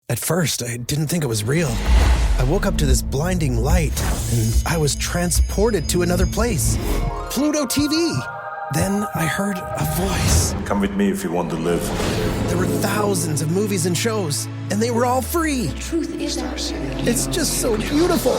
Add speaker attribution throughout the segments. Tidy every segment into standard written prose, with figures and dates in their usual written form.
Speaker 1: At first, I didn't think it was real. I woke up to this blinding light, and I was transported to another place. Pluto TV! Then I heard a voice.
Speaker 2: Come with me if you want to live.
Speaker 1: There were thousands of movies and shows, and they were all free.
Speaker 3: The truth is our secret.
Speaker 1: It's just so beautiful.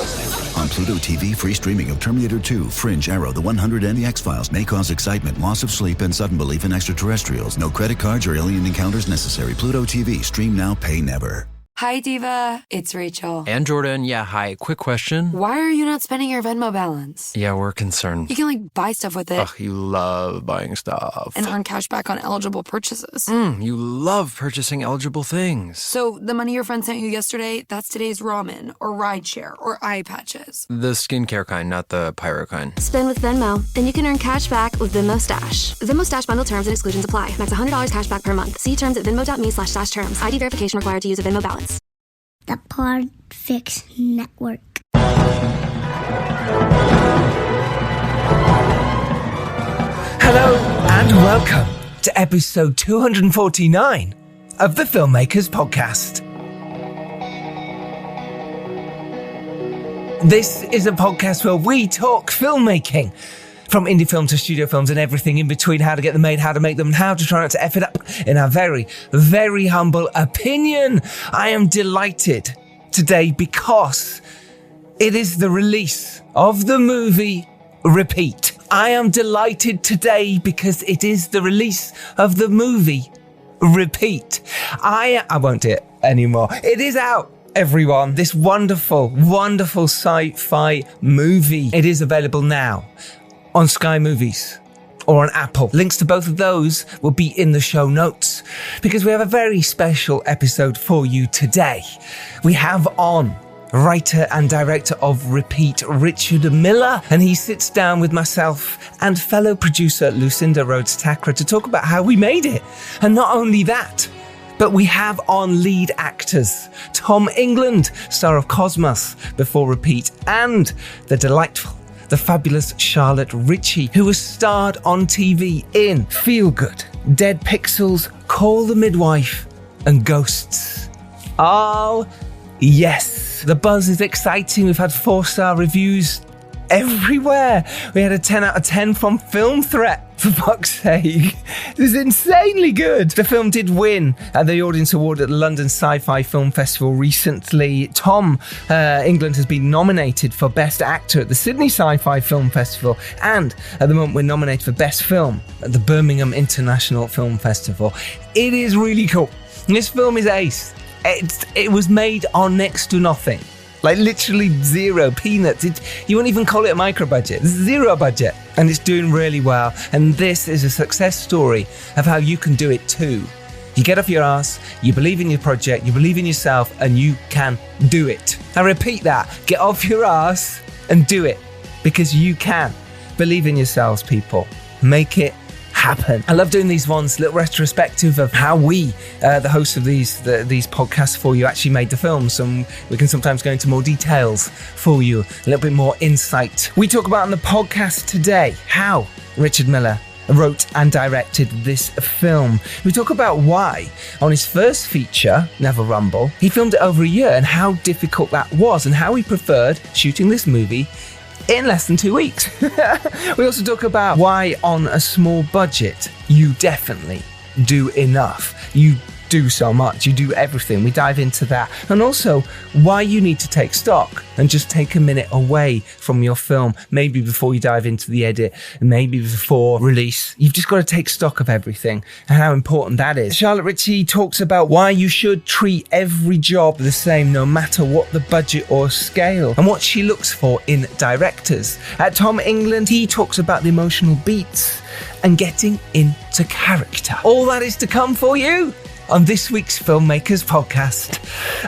Speaker 4: On Pluto TV, free streaming of Terminator 2, Fringe, Arrow, The 100, and The X-Files may cause excitement, loss of sleep, and sudden belief in extraterrestrials. No credit cards or alien encounters necessary. Pluto TV. Stream now, pay never.
Speaker 5: Hi, Diva. It's Rachel.
Speaker 6: And Jordan. Yeah, hi. Quick question.
Speaker 5: Why are you not spending your Venmo balance?
Speaker 6: Yeah, we're concerned.
Speaker 5: You can, buy stuff with it.
Speaker 6: Ugh, you love buying stuff.
Speaker 5: And earn cash back on eligible purchases.
Speaker 6: You love purchasing eligible things.
Speaker 5: So the money your friend sent you yesterday, that's today's ramen or rideshare or eye patches.
Speaker 6: The skincare kind, not the pyro kind.
Speaker 7: Spend with Venmo, then you can earn cash back with Venmo Stash. Venmo Stash bundle terms and exclusions apply. Max $100 cash back per month. See terms at venmo.me/stash terms. ID verification required to use a Venmo balance.
Speaker 8: The Podfix Network.
Speaker 9: Hello and welcome to episode 249 of the Filmmakers Podcast. This is a podcast where we talk filmmaking, from indie film to studio films and everything in between, how to get them made, how to make them, and how to try not to F it up, in our very, very humble opinion. I am delighted today because it is the release of the movie Repeat. I am delighted today because it is the release of the movie Repeat. I won't do it anymore. It is out, everyone. This wonderful, wonderful sci-fi movie. It is available now on Sky Movies or on Apple. Links to both of those will be in the show notes because we have a very special episode for you today. We have on writer and director of Repeat, Richard Mille, and he sits down with myself and fellow producer Lucinda Rhodes-Takra to talk about how we made it. And not only that, but we have on lead actors Tom England, star of Cosmos before Repeat, and the delightful, the fabulous Charlotte Ritchie, who has starred on TV in Feel Good, Dead Pixels, Call the Midwife, and Ghosts. Oh, yes. The buzz is exciting. We've had 4-star reviews everywhere. We had a 10 out of 10 from Film Threat, for fuck's sake. This is insanely good. The film did win the Audience Award at the London Sci-Fi Film Festival recently. Tom England has been nominated for Best Actor at the Sydney Sci-Fi Film Festival, and at the moment we're nominated for Best Film at the Birmingham International Film Festival. It is really cool. This film is ace. It was made on next to nothing. Like literally zero, peanuts. You wouldn't even call it a micro budget. Zero budget. And it's doing really well. And this is a success story of how you can do it too. You get off your ass, you believe in your project, you believe in yourself, and you can do it. I repeat that. Get off your ass and do it. Because you can. Believe in yourselves, people. Make it happen. I love doing these ones, little retrospective of how we, the hosts of these podcasts for you, actually made the films, and we can sometimes go into more details for you, a little bit more insight. We talk about on the podcast today how Richard Mille wrote and directed this film. We talk about why on his first feature, Never Rumble, he filmed it over a year and how difficult that was and how he preferred shooting this movie in less than 2 weeks. We also talk about why on a small budget you definitely do enough. You do so much, you do everything. We dive into that. And also why you need to take stock and just take a minute away from your film, maybe before you dive into the edit, maybe before release. You've just got to take stock of everything and how important that is. Charlotte Ritchie talks about why you should treat every job the same, no matter what the budget or scale, and what she looks for in directors. At Tom England, he talks about the emotional beats and getting into character. All that is to come for you on this week's Filmmakers Podcast.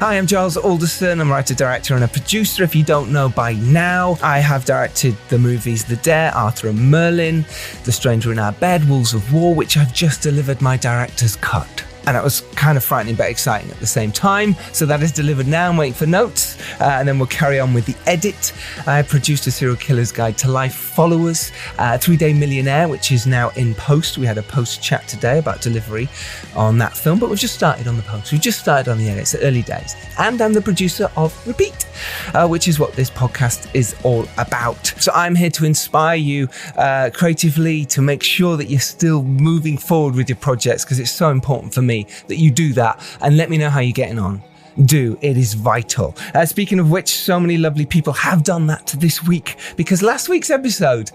Speaker 9: I am Giles Alderson. I'm a writer, director, and a producer. If you don't know by now, I have directed the movies The Dare, Arthur and Merlin, The Stranger in Our Bed, Wolves of War, which I've just delivered my director's cut And it was kind of frightening but exciting at the same time. So that is delivered now. I'm waiting for notes. And then we'll carry on with the edit. I produced a Serial Killer's Guide to Life Followers, 3-Day Millionaire, which is now in post. We had a post chat today about delivery on that film, but we've just started on the post. We've just started on the edit. It's the early days. And I'm the producer of Repeat, which is what this podcast is all about. So I'm here to inspire you creatively, to make sure that you're still moving forward with your projects, because it's so important for me that you do that, and let me know how you're getting on. It is vital. Speaking of which, so many lovely people have done that this week, because last week's episode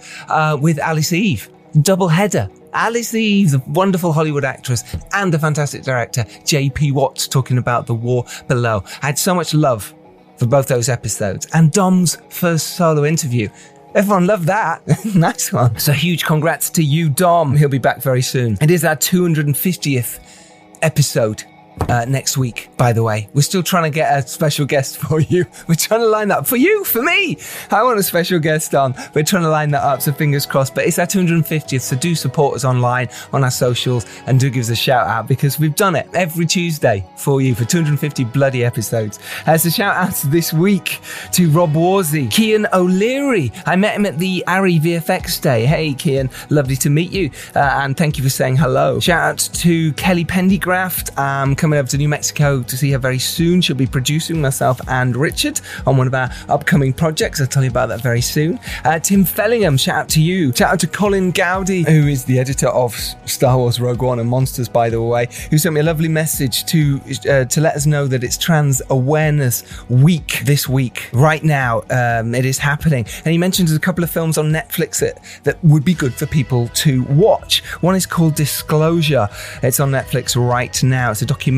Speaker 9: with Alice Eve, double header. Alice Eve, the wonderful Hollywood actress, and the fantastic director J.P. Watts, talking about The War Below. I had so much love for both those episodes, and Dom's first solo interview. Everyone loved that. Nice one. So huge congrats to you, Dom. He'll be back very soon. It is our 250th episode next week, by the way. We're still trying to get a special guest for you. We're trying to line that up for you, for me. I want a special guest on. We're trying to line that up, so fingers crossed. But it's our 250th, so do support us online on our socials and do give us a shout out, because we've done it every Tuesday for you for 250 bloody episodes. So shout out this week to Rob Warsey, Cian O'Leary. I met him at the ARI VFX Day. Hey, Cian, lovely to meet you. And thank you for saying hello. Shout out to Kelly Pendergraft. Coming over to New Mexico to see her very soon. She'll be producing myself and Richard on one of our upcoming projects. I'll tell you about that very soon. Tim Fellingham, shout out to you. Shout out to Colin Gowdy, who is the editor of Star Wars Rogue One and Monsters, by the way, who sent me a lovely message to let us know that it's Trans Awareness Week this week. Right now, it is happening. And he mentions a couple of films on Netflix that would be good for people to watch. One is called Disclosure. It's on Netflix right now. It's a documentary.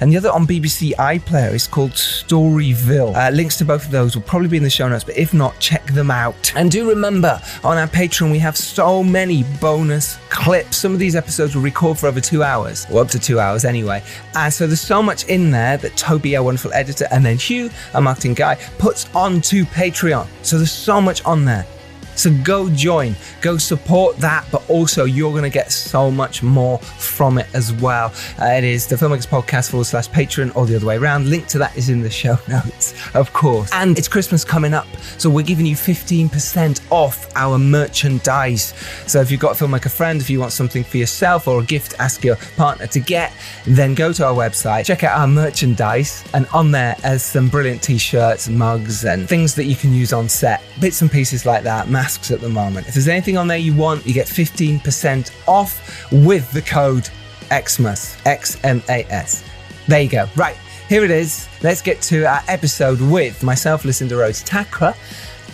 Speaker 9: And the other on BBC iPlayer is called Storyville. Links to both of those will probably be in the show notes, but if not, check them out. And do remember, on our Patreon, we have so many bonus clips. Some of these episodes will record for over 2 hours, or up to 2 hours anyway. So there's so much in there that Toby, our wonderful editor, and then Hugh, our marketing guy, puts onto Patreon. So there's so much on there. So go join, go support that, but also you're going to get so much more from it as well. It is the Filmmakers Podcast /Patreon, or the other way around. Link to that is in the show notes, of course. And it's Christmas coming up, so we're giving you 15% off our merchandise. So if you've got a filmmaker friend, if you want something for yourself or a gift to ask your partner to get, then go to our website, check out our merchandise, and on there are some brilliant t-shirts, mugs, and things that you can use on set. Bits and pieces like that, masks at the moment. If there's anything on there you want, you get 15% off with the code XMAS, XMAS. There you go. Right, here it is. Let's get to our episode with myself, Lucinda Rose Thakrar,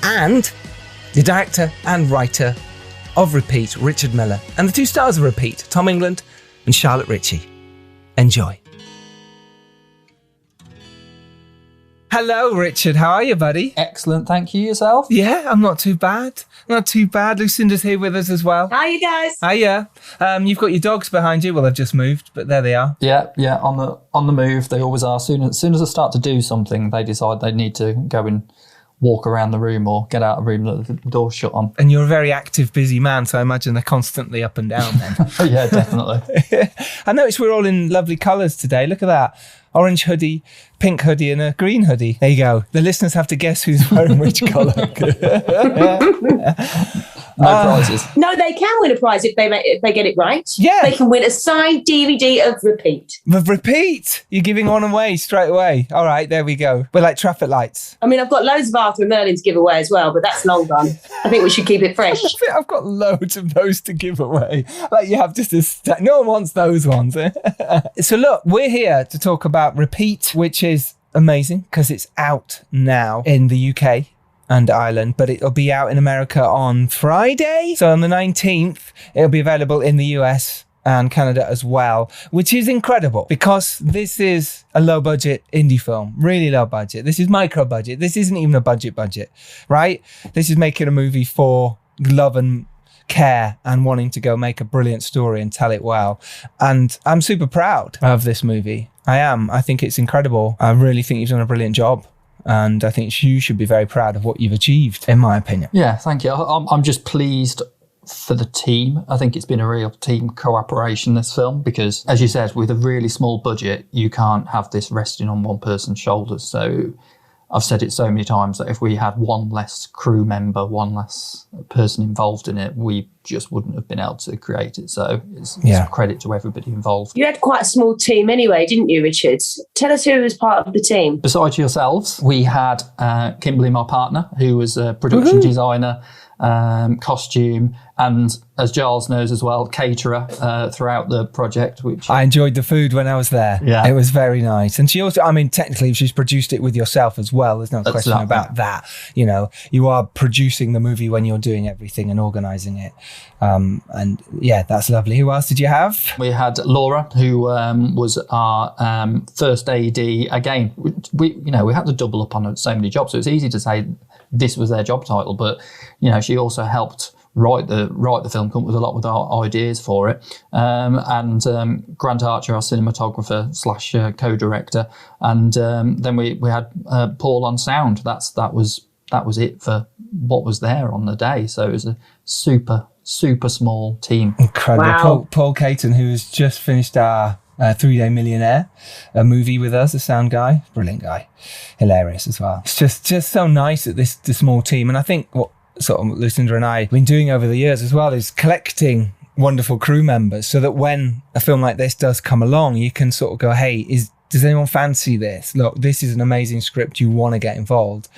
Speaker 9: and the director and writer of Repeat, Richard Mille, and the two stars of Repeat, Tom England and Charlotte Ritchie. Enjoy. Hello, Richard. How are you, buddy?
Speaker 2: Excellent. Thank you. Yourself?
Speaker 9: Yeah, I'm not too bad. Not too bad. Lucinda's here with us as well.
Speaker 3: Hi, you guys.
Speaker 9: Hiya. You've got your dogs behind you. Well, they've just moved, but there they are.
Speaker 2: Yeah. On the move. They always are. As soon as I start to do something, they decide they need to go and walk around the room or get out of the room that the door's shut on.
Speaker 9: And you're a very active, busy man, so I imagine they're constantly up and down then.
Speaker 2: Yeah, definitely.
Speaker 9: I noticed we're all in lovely colours today. Look at that. Orange hoodie, pink hoodie, and a green hoodie. There you go. The listeners have to guess who's wearing which colour.
Speaker 2: No prizes.
Speaker 3: No, they can win a prize if they get it right.
Speaker 9: Yeah.
Speaker 3: They can win a signed DVD of Repeat.
Speaker 9: But Repeat! You're giving one away straight away. All right, there we go. We're like traffic lights.
Speaker 3: I mean, I've got loads of Arthur and Merlin to give away as well, but that's long gone. I think we should keep it fresh.
Speaker 9: I've got loads of those to give away. Like you have just a no one wants those ones. So look, we're here to talk about Repeat, which is amazing because it's out now in the UK and Ireland, but it'll be out in America on Friday. So on the 19th, it'll be available in the US and Canada as well, which is incredible because this is a low budget indie film, really low budget. This is micro budget. This isn't even a budget, right? This is making a movie for love and care and wanting to go make a brilliant story and tell it well. And I'm super proud of this movie. I am. I think it's incredible. I really think you've done a brilliant job. And I think you should be very proud of what you've achieved, in my opinion.
Speaker 2: Yeah, thank you. I'm just pleased for the team. I think it's been a real team cooperation, this film, because as you said, with a really small budget, you can't have this resting on one person's shoulders. So I've said it so many times that if we had one less crew member, one less person involved in it, we just wouldn't have been able to create it. So it's a credit to everybody involved.
Speaker 3: You had quite a small team anyway, didn't you, Richard? Tell us who was part of the team.
Speaker 2: Besides yourselves, we had Kimberly, my partner, who was a production designer, costume, and as Giles knows as well, caterer throughout the project. Which
Speaker 9: I enjoyed the food when I was there.
Speaker 2: Yeah,
Speaker 9: it was very nice. And she also, I mean, technically she's produced it with yourself as well. There's no question about that. You know, you are producing the movie when you're doing everything and organising it. And yeah, that's lovely. Who else did you have?
Speaker 2: We had Laura, who was our first AD. Again, we had to double up on so many jobs, so it's easy to say this was their job title, but she also helped write the film, come up with a lot with our ideas for it. And Grant Archer, our cinematographer / co-director, and then we had Paul on sound. That was it for what was there on the day. So it was a super small team.
Speaker 9: Incredible.
Speaker 3: Wow.
Speaker 9: Paul Caton, who has just finished our 3-Day Millionaire, a movie with us, a sound guy, brilliant guy, hilarious as well. It's just so nice that this small team, and I think what sort of Lucinda and I have been doing over the years as well is collecting wonderful crew members, so that when a film like this does come along, you can sort of go, hey, does anyone fancy this? Look, this is an amazing script, you want to get involved.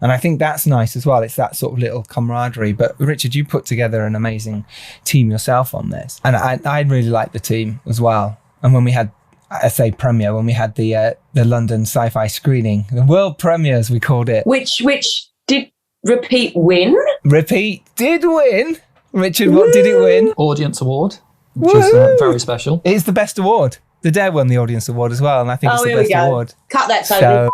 Speaker 9: And I think that's nice as well. It's that sort of little camaraderie. But Richard, you put together an amazing team yourself on this, and I really liked the team as well. And when we had, when we had the London sci-fi screening, the world premiere, as we called it.
Speaker 3: Which did Repeat win?
Speaker 9: Repeat did win. Richard, what did it win?
Speaker 2: Audience Award, which is very special.
Speaker 9: It's the best award. The Dare won the Audience Award as well, and I think it's the best award.
Speaker 3: Cut that, Tony.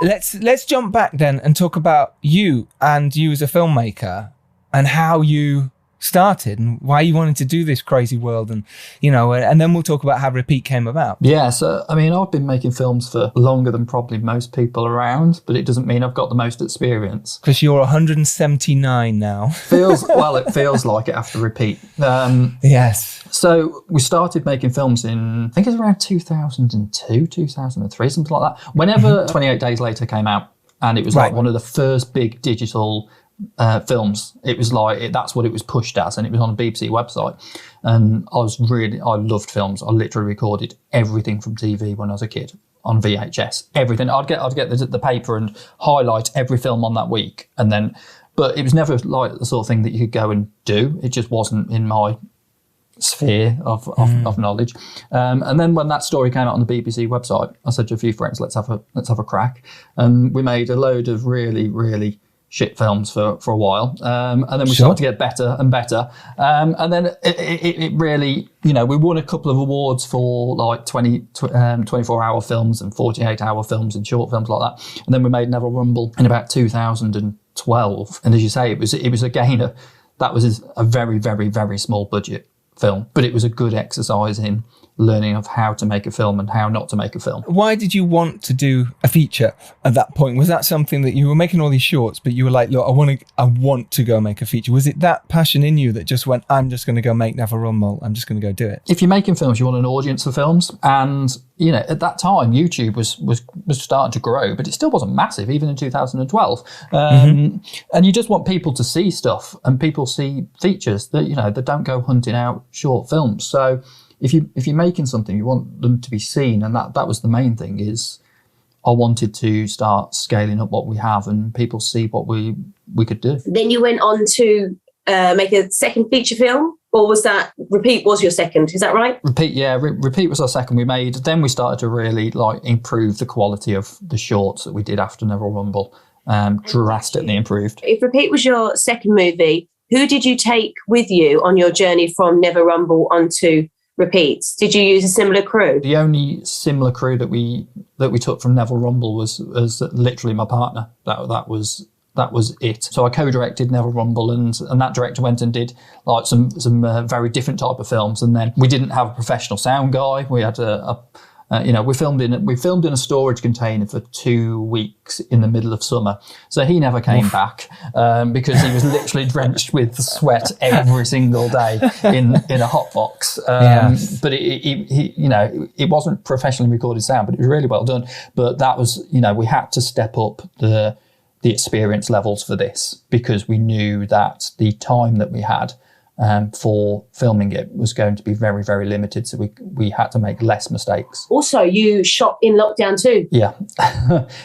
Speaker 9: So, let's jump back then and talk about you as a filmmaker and how you started and why you wanted to do this crazy world, and and then we'll talk about how Repeat came about.
Speaker 2: Yeah, so I mean, I've been making films for longer than probably most people around, but it doesn't mean I've got the most experience.
Speaker 9: Because you're 179 now.
Speaker 2: It feels like it after Repeat.
Speaker 9: Yes.
Speaker 2: So we started making films in, I think it was around 2002, 2003, something like that. Whenever 28 Days Later came out, and it was like one of the first big digital films. It was like that's what it was pushed as, and it was on a BBC website. And I loved films. I literally recorded everything from TV when I was a kid on VHS. Everything. I'd get the paper and highlight every film on that week, and then. But it was never like the sort of thing that you could go and do. It just wasn't in my sphere of knowledge. And then when that story came out on the BBC website, I said to a few friends, let's have a crack. And we made a load of really, really shit films for a while. And then we started to get better and better. And then it really, we won a couple of awards for like 24-hour films and 48-hour films and short films like that. And then we made Neville Rumble in about 2012. And as you say, it was again, that was a very, very, very small budget film, but it was a good exercise in learning of how to make a film and how not to make a film.
Speaker 9: Why did you want to do a feature at that point? Was that something that you were making all these shorts, but you were like, look, I want to go make a feature? Was it that passion in you that just went, I'm just going to go make Neville Rumble, I'm just going to go do it?
Speaker 2: If you're making films, you want an audience for films, and at that time YouTube was starting to grow, but it still wasn't massive even in 2012. And you just want people to see stuff, and people see features that that don't go hunting out short films. So if you're making something, you want them to be seen, and that was the main thing. Is I wanted to start scaling up what we have, and people see what we could do. Then
Speaker 3: you went on to make a second feature film, or was that Repeat was your second? Is that right?
Speaker 2: Repeat, yeah. Repeat was our second we made. Then we started to really improve the quality of the shorts that we did after Neville Rumble. Drastically improved.
Speaker 3: If Repeat was your second movie, who did you take with you on your journey from Neville Rumble onto Repeats? Did you use a similar crew?
Speaker 2: The only similar crew that we took from Neville Rumble was literally my partner. That was it. So I co-directed Neville Rumble, and that director went and did some very different type of films. And then we didn't have a professional sound guy. We had a We filmed in a storage container for 2 weeks in the middle of summer. So he never came back because he was literally drenched with sweat every single day in a hot box. But it wasn't professionally recorded sound, but it was really well done. But that was, we had to step up the experience levels for this because we knew that the time that we had for filming it was going to be very, very limited. So we had to make less mistakes.
Speaker 3: Also, you shot in lockdown too.
Speaker 2: Yeah.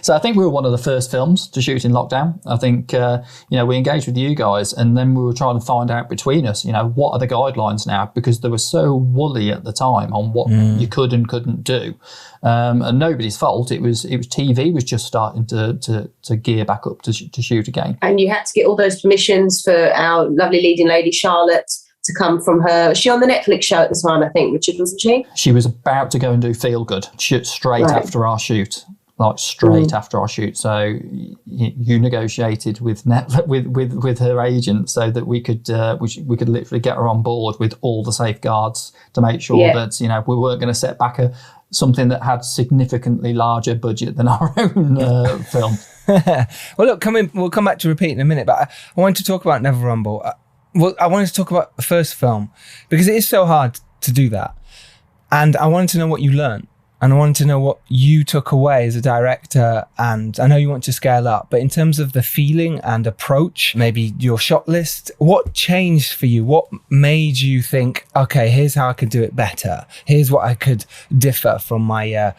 Speaker 2: So I think we were one of the first films to shoot in lockdown. I think, we engaged with you guys and then we were trying to find out between us, what are the guidelines now? Because they were so woolly at the time on what you could and couldn't do. And nobody's fault. It was TV was just starting to gear back up to shoot again. And
Speaker 3: you had to get all those permissions for our lovely leading lady, Charlotte, to come from her. Was she on the Netflix show at the time, I think, Richard, wasn't she?
Speaker 2: She was about to go and do Feel Good straight after our shoot. After our shoot. So you negotiated with her agent so that we could literally get her on board with all the safeguards to make sure that, we weren't going to set back something that had significantly larger budget than our own film.
Speaker 9: Well, look, we'll come back to Repeat in a minute, but I wanted to talk about Never Rumble. I wanted to talk about the first film because it is so hard to do that. And I wanted to know what you learned. And I wanted to know what you took away as a director. And I know you want to scale up, but in terms of the feeling and approach, maybe your shot list, what changed for you? What made you think, okay, here's how I could do it better. Here's what I could differ from my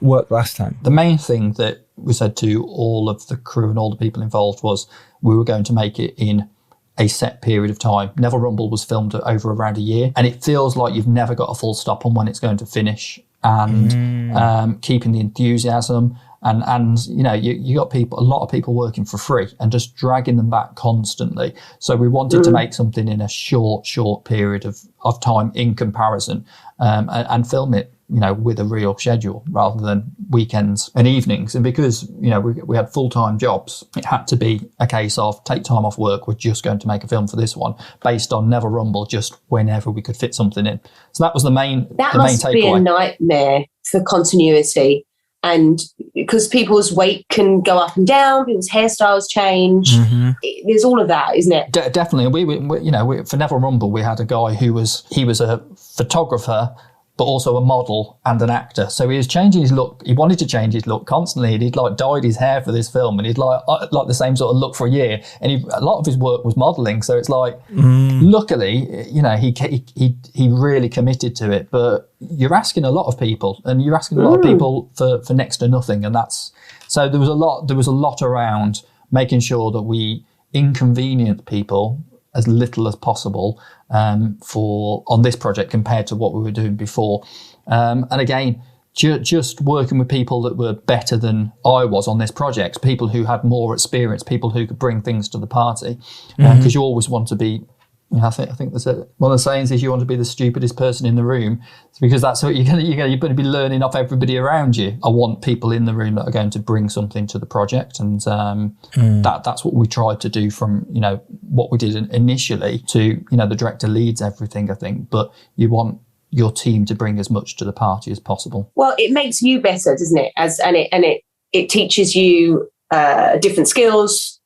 Speaker 9: work last time.
Speaker 2: The main thing that we said to all of the crew and all the people involved was we were going to make it in a set period of time. Never Rumble was filmed over around a year, and it feels like you've never got a full stop on when it's going to finish. And keeping the enthusiasm and you got a lot of people working for free and just dragging them back constantly. So we wanted to make something in a short period of time in comparison and film it, with a real schedule rather than weekends and evenings. And because, we had full-time jobs, it had to be a case of take time off work. We're just going to make a film for this one based on Never Rumble, just whenever we could fit something in. So that was the main takeaway.
Speaker 3: That must be a nightmare for continuity. And because people's weight can go up and down, people's hairstyles change. There's all of that, isn't it?
Speaker 2: Definitely. We for Never Rumble, we had a guy he was a photographer, but also a model and an actor. So he was changing his look. He wanted to change his look constantly. And he'd dyed his hair for this film, and he'd like the same sort of look for a year. And a lot of his work was modeling. So it's luckily, he really committed to it. But you're asking a lot of people, and you're asking a lot of people for next to nothing. And so there was a lot around making sure that we inconvenient people as little as possible on this project compared to what we were doing before. And again, just working with people that were better than I was on this project, people who had more experience, people who could bring things to the party. Because you always want to be, I think there's one of the sayings is you want to be the stupidest person in the room. It's because that's what you're going to be learning off everybody around you. I want people in the room that are going to bring something to the project, and that's what we tried to do from what we did initially to the director leads everything, I think, but you want your team to bring as much to the party as possible.
Speaker 3: Well, it makes you better, doesn't it? It teaches you different skills,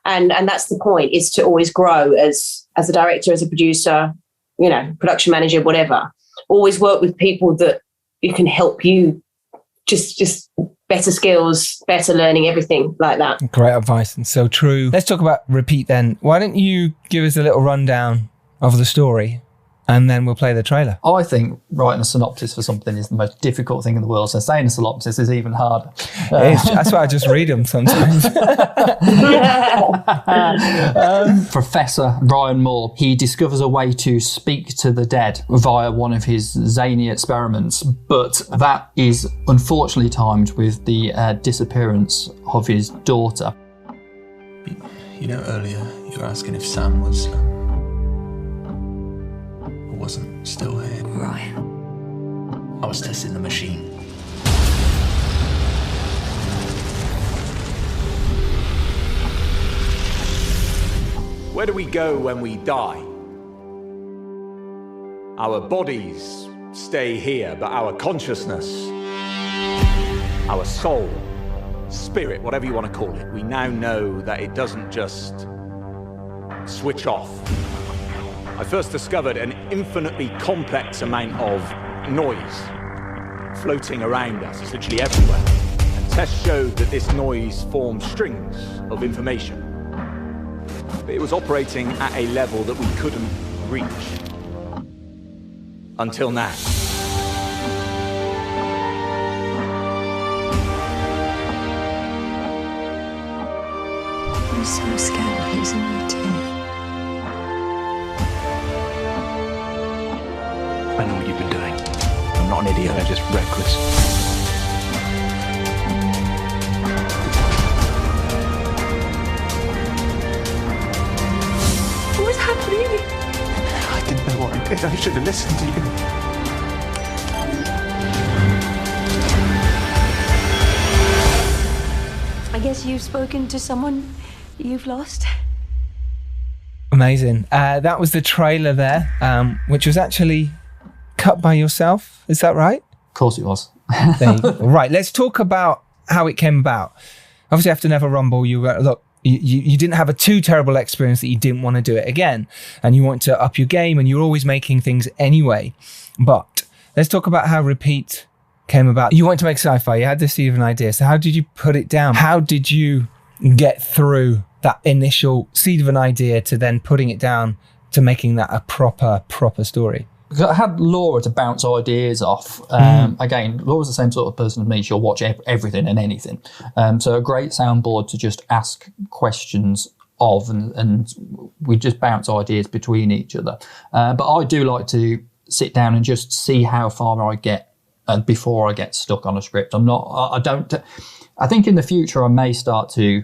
Speaker 3: and that's the point, is to always grow as a director, as a producer, production manager, whatever. Always work with people that you can help you just better skills, better learning, everything like that.
Speaker 9: Great advice and so true. Let's talk about Repeat then. Why don't you give us a little rundown of the story and then we'll play the trailer?
Speaker 2: I think writing a synopsis for something is the most difficult thing in the world. So saying a synopsis is even harder.
Speaker 9: That's why I just read them sometimes.
Speaker 2: Professor Ryan Moore, he discovers a way to speak to the dead via one of his zany experiments, but that is unfortunately timed with the disappearance of his daughter.
Speaker 10: Earlier you were asking if Sam was... wasn't still here.
Speaker 5: Right.
Speaker 10: I was testing the machine.
Speaker 11: Where do we go when we die? Our bodies stay here, but our consciousness our soul, spirit, whatever you want to call it, we now know that it doesn't just switch off. I first discovered an infinitely complex amount of noise floating around us. It's literally everywhere. And tests showed that this noise formed strings of information. But it was operating at a level that we couldn't reach. Until now.
Speaker 5: I'm so scared of losing you too.
Speaker 10: I know what you've been doing. I'm not an idiot, I'm just reckless.
Speaker 5: What's happening?
Speaker 10: I didn't know what I did. I should have listened to you.
Speaker 5: I guess you've spoken to someone you've lost.
Speaker 9: Amazing. That was the trailer there, which was actually cut by yourself. Is that right?
Speaker 2: Of course it was.
Speaker 9: There you go. Right, let's talk about how it came about. Obviously, after Never Rumble, you didn't have a too terrible experience that you didn't want to do it again, and you want to up your game, and you're always making things anyway. But let's talk about how Repeat came about. You wanted to make sci-fi. You had this seed of an idea. So how did you put it down? How did you get through that initial seed of an idea to then putting it down to making that a proper story?
Speaker 2: Because I had Laura to bounce ideas off. Again, Laura's the same sort of person as me. She'll watch everything and anything. So a great soundboard to just ask questions of, and we just bounce ideas between each other. But I do like to sit down and just see how far I get before I get stuck on a script. I think in the future I may start to,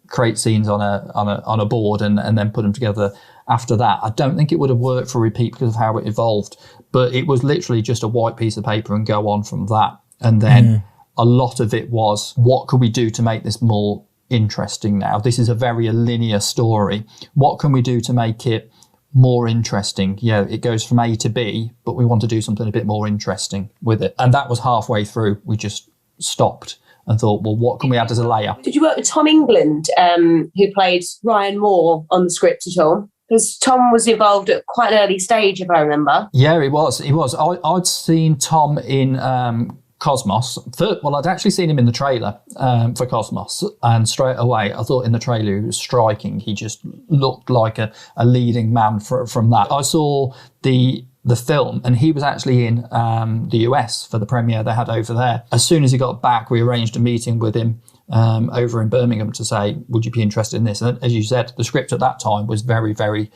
Speaker 2: create scenes on a board and then put them together after that. I don't think it would have worked for Repeat because of how it evolved, but it was literally just a white piece of paper and go on from that. And then a lot of it was, what could we do to make this more interesting now? This is a very linear story. What can we do to make it more interesting? It goes from A to B, but we want to do something a bit more interesting with it. And that was halfway through. We just stopped and thought, well, what can we add as a layer? Did
Speaker 3: you work with Tom England, who played Ryan Moore on the script at all? Because Tom was involved at quite an early stage, if I remember.
Speaker 2: Yeah, he was. I'd seen Tom in Cosmos. I'd actually seen him in the trailer for Cosmos, and straight away I thought in the trailer he was striking. He just looked like a leading man from that. I saw the film, and he was actually in the US for the premiere they had over there. As soon as he got back, we arranged a meeting with him over in Birmingham to say, would you be interested in this? And as you said, the script at that time was very, very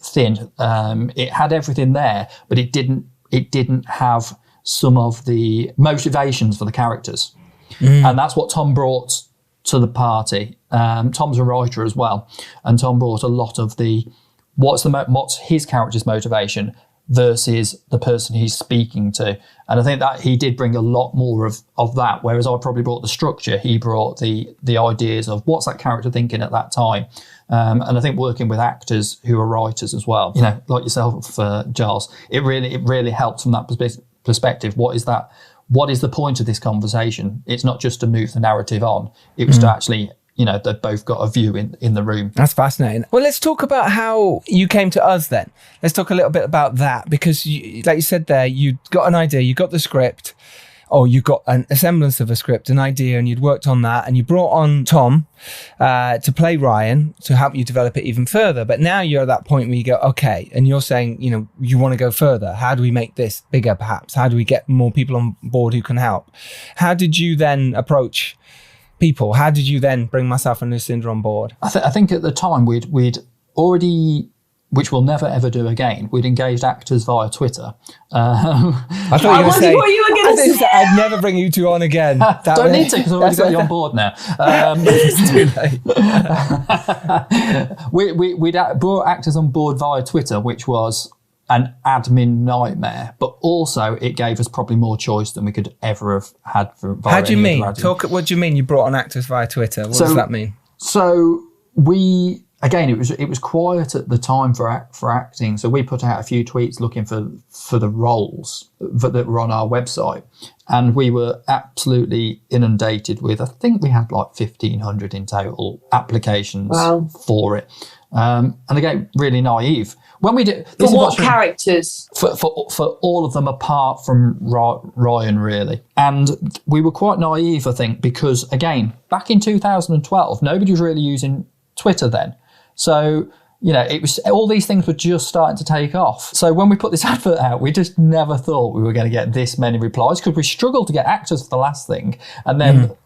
Speaker 2: thin. It had everything there, but it didn't have some of the motivations for the characters. And that's what Tom brought to the party. Tom's a writer as well, and Tom brought a lot of what's his character's motivation versus the person he's speaking to. And I think that he did bring a lot more of that, whereas I probably brought the structure, he brought the ideas of what's that character thinking at that time. And I think working with actors who are writers as well, like yourself, Giles, it really helped from that perspective. What is the point of this conversation? It's not just to move the narrative on, it was to actually, they've both got a view in the room.
Speaker 9: That's fascinating. Well, let's talk about how you came to us then. Let's talk a little bit about that, because like you said there, you got an idea, you got the script, or you got a semblance of a script, an idea, and you'd worked on that, and you brought on Tom to play Ryan to help you develop it even further. But now you're at that point where you go, okay, and you're saying, you want to go further. How do we make this bigger, perhaps? How do we get more people on board who can help? How did you then approach people? How did you then bring myself and Lucinda on board?
Speaker 2: I think at the time we'd already, which we'll never ever do again, we'd engaged actors via Twitter.
Speaker 9: I thought you were going to say,
Speaker 3: what you were going to say.
Speaker 9: I'd never bring you two on again.
Speaker 2: Don't need to, because I've already got you on board now.
Speaker 9: It's too late.
Speaker 2: We'd brought actors on board via Twitter, which was an admin nightmare, but also it gave us probably more choice than we could ever have had.
Speaker 9: How do you mean? What do you mean you brought on actors via Twitter? What does that mean?
Speaker 2: So we again, it was quiet at the time for acting. So we put out a few tweets looking for the roles that were on our website. And we were absolutely inundated with, I think we had like 1,500 in total applications for it. And again, really naive. When we did,
Speaker 3: for what characters?
Speaker 2: For all of them apart from Ryan, really. And we were quite naive, I think, because again, back in 2012, nobody was really using Twitter then. So, you know, it was all these things were just starting to take off. So when we put this advert out, we just never thought we were going to get this many replies because we struggled to get actors for the last thing. And then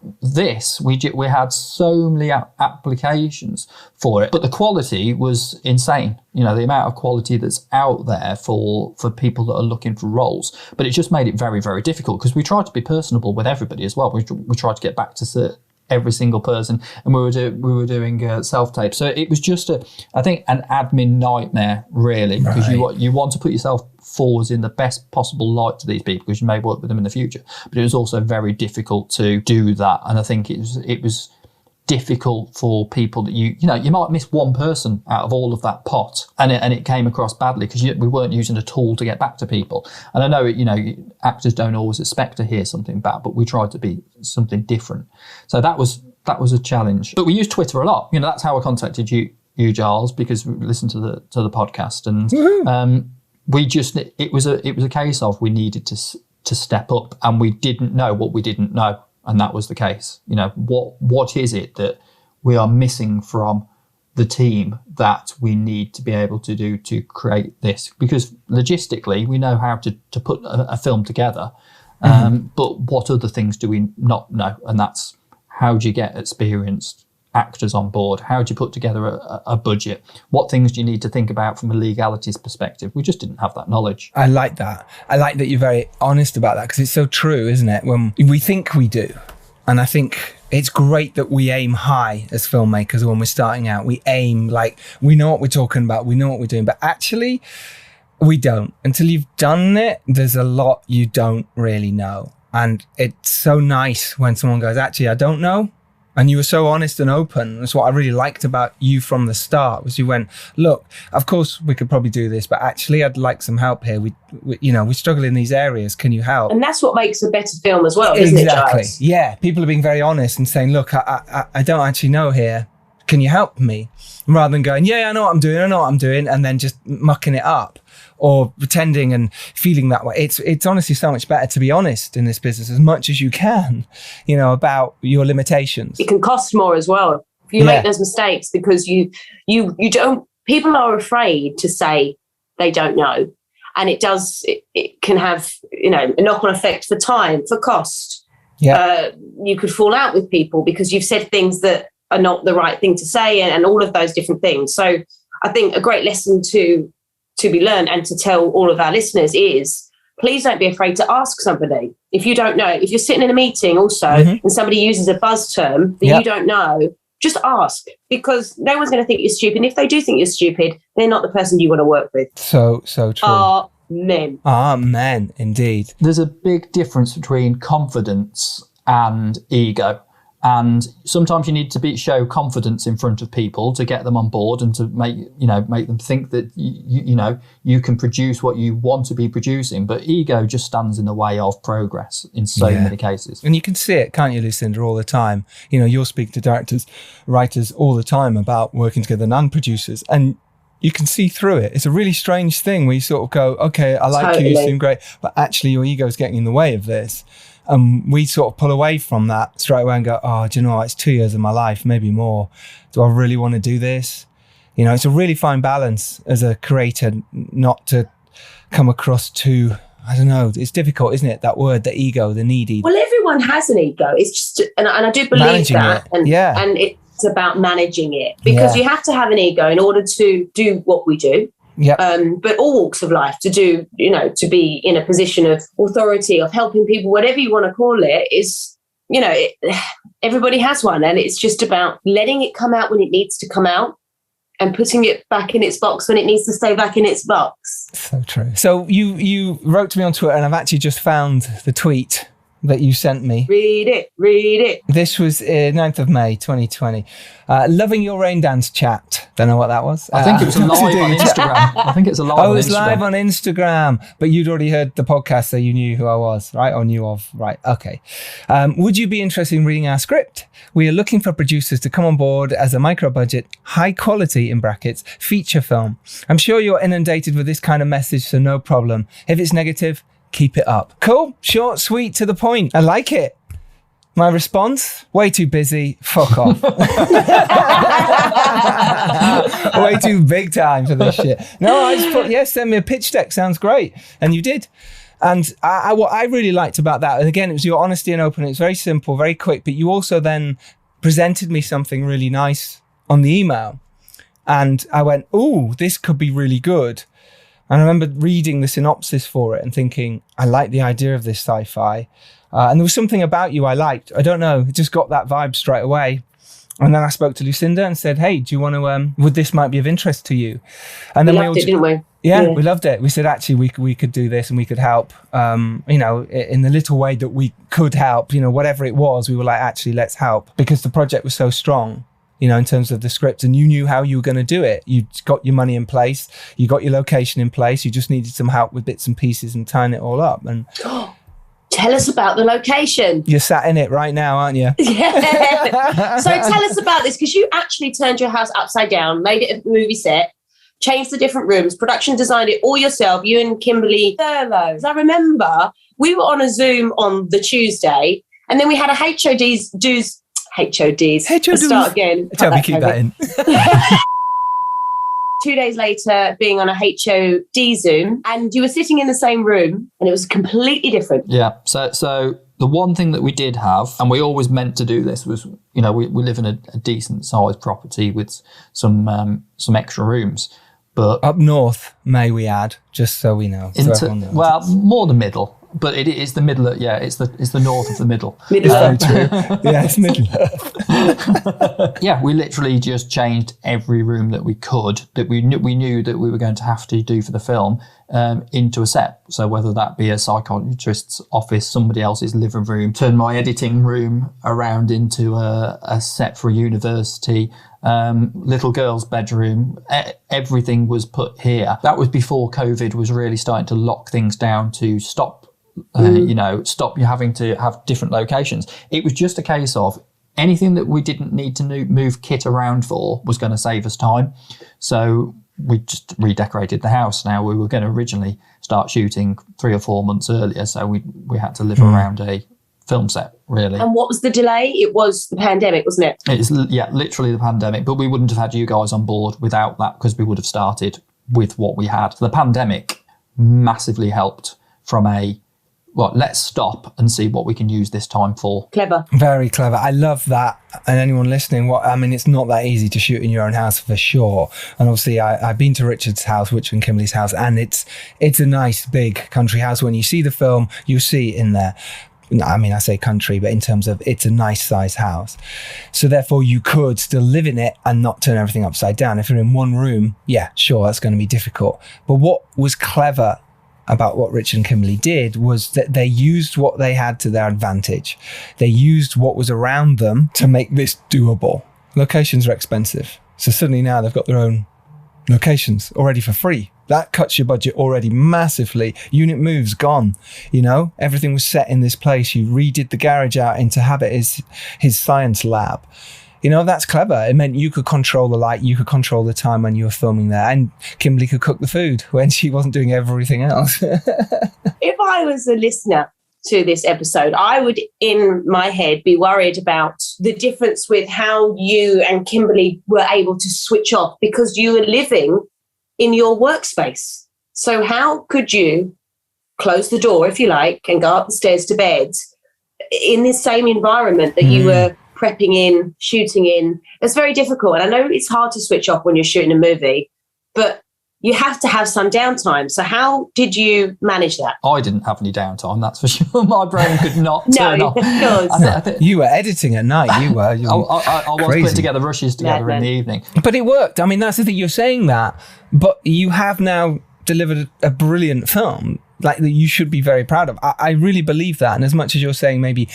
Speaker 2: we had so many applications for it. But the quality was insane. You know, the amount of quality that's out there for people that are looking for roles. But it just made it very, very difficult because we tried to be personable with everybody as well. We tried to get back to every single person, and we were doing self-tape. So it was just I think an admin nightmare, really, because you want to put yourself forward in the best possible light to these people because you may work with them in the future. But it was also very difficult to do that, and I think it was difficult for people that you might miss one person out of all of that pot, and it came across badly because we weren't using a tool to get back to people. And I know actors don't always expect to hear something back, but we tried to be something different. So that was a challenge. But we used Twitter a lot. You know, that's how I contacted you Giles, because we listened to the podcast, and it was a case of we needed to step up, and we didn't know what we didn't know. And that was the case. You know, what is it that we are missing from the team that we need to be able to do to create this? Because logistically, we know how to put a film together, but what other things do we not know? And that's how do you get experienced actors on board? How do you put together a budget? What things do you need to think about from a legalities perspective? We just didn't have that knowledge.
Speaker 9: I like that. I like that you're very honest about that, because it's so true, isn't it? When we think we do. And I think it's great that we aim high as filmmakers when we're starting out. We aim like we know what we're talking about, we know what we're doing, but actually we don't. Until you've done it, there's a lot you don't really know. And it's so nice when someone goes, actually, I don't know. And you were so honest and open. That's what I really liked about you from the start, was you went, look, of course we could probably do this, but actually I'd like some help here. We struggle in these areas. Can you help?
Speaker 3: And that's what makes a better film as well, isn't it, Giles?
Speaker 9: Yeah. People are being very honest and saying, look, I don't actually know here. Can you help me? Rather than going, I know what I'm doing, and then just mucking it up or pretending and feeling that way. It's honestly so much better to be honest in this business as much as you can, about your limitations.
Speaker 3: It can cost more as well if you make those mistakes, because you don't. People are afraid to say they don't know, and it can have a knock-on effect for time, for cost. Yeah, you could fall out with people because you've said things that are not the right thing to say, and all of those different things. So I think a great lesson to be learned and to tell all of our listeners is, please don't be afraid to ask somebody. If you don't know, if you're sitting in a meeting also and somebody uses a buzz term that you don't know, just ask, because no one's going to think you're stupid. And if they do think you're stupid, they're not the person you want to work with.
Speaker 9: So true.
Speaker 3: Amen,
Speaker 9: indeed.
Speaker 2: There's a big difference between confidence and ego. And sometimes you need to show confidence in front of people to get them on board and to make them think that you can produce what you want to be producing. But ego just stands in the way of progress in so many cases.
Speaker 9: And you can see it, can't you, Lucinda, all the time? You'll speak to directors, writers all the time about working together, and producers, and you can see through it. It's a really strange thing where you sort of go, okay, I like you seem great, but actually your ego's getting in the way of this. We sort of pull away from that straight away and go, oh, do you know what? It's 2 years of my life, maybe more. Do I really want to do this? It's a really fine balance as a creator not to come across too, I don't know, it's difficult, isn't it? That word, the ego, the needy.
Speaker 3: Well, everyone has an ego. It's just, and I do believe
Speaker 9: managing
Speaker 3: that.
Speaker 9: And
Speaker 3: it's about managing it, because you have to have an ego in order to do what we do.
Speaker 9: Yeah.
Speaker 3: But all walks of life, to do, to be in a position of authority, of helping people, whatever you want to call it, is, everybody has one. And it's just about letting it come out when it needs to come out and putting it back in its box when it needs to stay back in its box.
Speaker 9: So true. So you wrote to me on Twitter, and I've actually just found the tweet that you sent me.
Speaker 3: Read it.
Speaker 9: This was 9th of May, 2020. Loving your rain dance chat. Don't know what that was.
Speaker 2: I think it was live on Instagram.
Speaker 9: Oh, it was live on Instagram. But you'd already heard the podcast, so you knew who I was, right? Or knew of, right? Okay. Would you be interested in reading our script? We are looking for producers to come on board as a micro-budget, high-quality, in brackets, feature film. I'm sure you're inundated with this kind of message, so no problem. If it's negative, keep it up. Cool, short, sweet, to the point. I like it. My response? Way too busy. Fuck off. Way too big time for this shit. No, I just put, send me a pitch deck. Sounds great. And you did. And what I really liked about that, and again, it was your honesty and openness. It's very simple, very quick, but you also then presented me something really nice on the email. And I went, ooh, this could be really good. And I remember reading the synopsis for it and thinking, I like the idea of this sci-fi. And there was something about you I liked. I don't know. It just got that vibe straight away. And then I spoke to Lucinda and said, hey, do you want to, would this might be of interest to you? And then
Speaker 3: we loved it, didn't we?
Speaker 9: Yeah, we loved it. We said, actually, we could do this and we could help, in the little way that we could help, whatever it was, we were like, actually, let's help, because the project was so strong, in terms of the script, and you knew how you were going to do it. You got your money in place, you got your location in place, you just needed some help with bits and pieces and tying it all up. And
Speaker 3: tell us about the location.
Speaker 9: You're sat in it right now, aren't you?
Speaker 3: Yeah. So tell us about this, because you actually turned your house upside down, made it a movie set, changed the different rooms, production designed it all yourself, you and Kimberly Thurlow. I remember we were on a Zoom on the Tuesday, and then we had a HODs. Start again.
Speaker 9: Tell me, keep that in.
Speaker 3: 2 days later, being on a HOD Zoom, and you were sitting in the same room, and it was completely different.
Speaker 2: Yeah. So the one thing that we did have, and we always meant to do this, was, we live in a decent sized property with some extra rooms. But
Speaker 9: up north, may we add, just so we know.
Speaker 2: More the middle. But it is the middle. It's the north of the middle.
Speaker 9: It's very true. Yeah, it's middle.
Speaker 2: Yeah, we literally just changed every room that we could, that we knew that we were going to have to do for the film, into a set. So whether that be a psychiatrist's office, somebody else's living room, turn my editing room around into a set for a university, little girl's bedroom, everything was put here. That was before COVID was really starting to lock things down to stop stop you having to have different locations. It was just a case of anything that we didn't need to move kit around for was going to save us time. So we just redecorated the house. Now, we were going to originally start shooting 3 or 4 months earlier, so we had to live around a film set, really.
Speaker 3: And what was the delay? It was the pandemic, wasn't it?
Speaker 2: It's literally the pandemic, but we wouldn't have had you guys on board without that, because we would have started with what we had. So the pandemic massively helped from let's stop and see what we can use this time for.
Speaker 3: Clever.
Speaker 9: Very clever. I love that. And anyone listening, it's not that easy to shoot in your own house, for sure. And obviously I've been to Richard's house, Richard and Kimberly's house, and it's a nice big country house. When you see the film, you see it in there. I say country, but in terms of it's a nice size house. So therefore you could still live in it and not turn everything upside down. If you're in one room, yeah, sure, that's going to be difficult. But what was clever about what Richard and Kimberly did was that they used what they had to their advantage. They used what was around them to make this doable. Locations are expensive. So suddenly now they've got their own locations already for free. That cuts your budget already massively. Unit moves gone. Everything was set in this place. You redid the garage out into have it as his science lab. That's clever. It meant you could control the light, you could control the time when you were filming there, and Kimberly could cook the food when she wasn't doing everything else.
Speaker 3: If I was a listener to this episode, I would, in my head, be worried about the difference with how you and Kimberly were able to switch off, because you were living in your workspace. So how could you close the door, if you like, and go up the stairs to bed in this same environment that you were prepping in, shooting in? It's very difficult. And I know it's hard to switch off when you're shooting a movie, but you have to have some downtime. So how did you manage that?
Speaker 2: I didn't have any downtime, that's for sure. My brain could not turn off.
Speaker 3: I
Speaker 9: think you were editing at night. You were. I
Speaker 2: was putting together rushes together in the evening.
Speaker 9: But it worked. That's the thing. You're saying that, but you have now delivered a brilliant film. like that you should be very proud of. I really believe that. And as much as you're saying maybe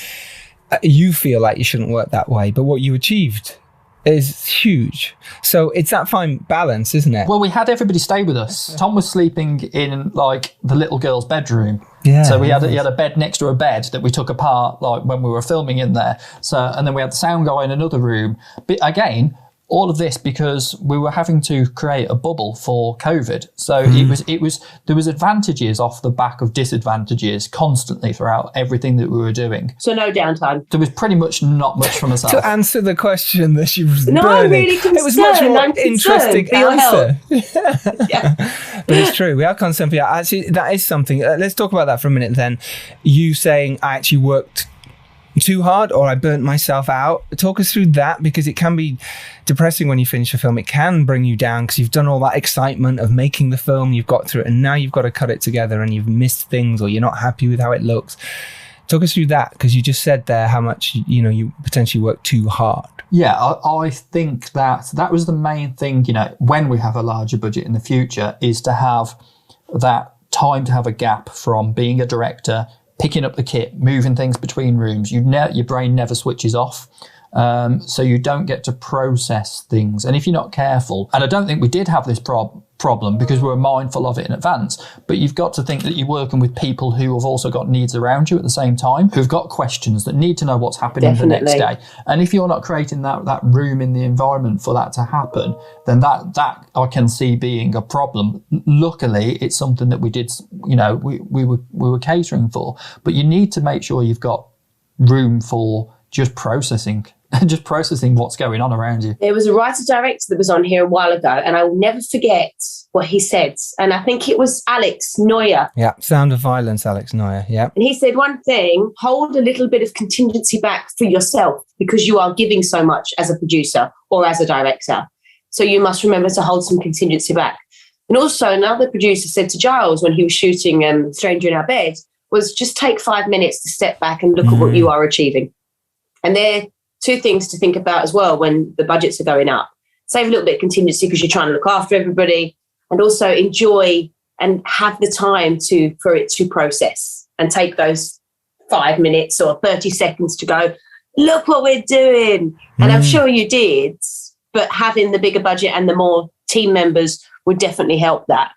Speaker 9: you feel like you shouldn't work that way, but what you achieved is huge. So it's that fine balance, isn't it?
Speaker 2: Well, we had everybody stay with us. Tom was sleeping in like the little girl's bedroom.
Speaker 9: Yeah.
Speaker 2: So he had a bed next to a bed that we took apart like when we were filming in there. So, and then we had the sound guy in another room. But again, all of this because we were having to create a bubble for COVID. So there was advantages off the back of disadvantages constantly throughout everything that we were doing.
Speaker 3: So no downtime.
Speaker 2: There was pretty much not much for myself.
Speaker 9: To answer the question that she was burning,
Speaker 3: I'm really concerned.
Speaker 9: It was much more interesting answer.
Speaker 3: Yeah.
Speaker 9: But it's true. We are concerned for you. Actually, that is something. Let's talk about that for a minute then. You saying I actually worked too hard or I burnt myself out. Talk us through that, because it can be depressing when you finish a film. It can bring you down because you've done all that excitement of making the film, you've got through it, and now you've got to cut it together and you've missed things or you're not happy with how it looks. Talk us through that, because you just said there how much you potentially worked too hard.
Speaker 2: Yeah, I think that was the main thing, when we have a larger budget in the future, is to have that time to have a gap from being a director, picking up the kit, moving things between rooms. Your brain never switches off. So you don't get to process things. And if you're not careful, and I don't think we did have this problem because we were mindful of it in advance, but you've got to think that you're working with people who have also got needs around you at the same time, who've got questions, that need to know what's happening the next day. And if you're not creating that room in the environment for that to happen, then that I can see being a problem. Luckily, it's something that we did, we were catering for, but you need to make sure you've got room for just processing what's going on around you. There
Speaker 3: was a writer-director that was on here a while ago, and I will never forget what he said. And I think it was Alex Neuer.
Speaker 9: Yeah, Sound of Violence, Alex Neuer, yeah.
Speaker 3: And he said one thing: hold a little bit of contingency back for yourself, because you are giving so much as a producer or as a director. So you must remember to hold some contingency back. And also another producer said to Giles when he was shooting Stranger in Our Bed, was just take 5 minutes to step back and look at what you are achieving. And they're two things to think about as well when the budgets are going up. Save a little bit of contingency because you're trying to look after everybody, and also enjoy and have the time for it to process and take those 5 minutes or 30 seconds to go, look what we're doing. And I'm sure you did, but having the bigger budget and the more team members would definitely help that.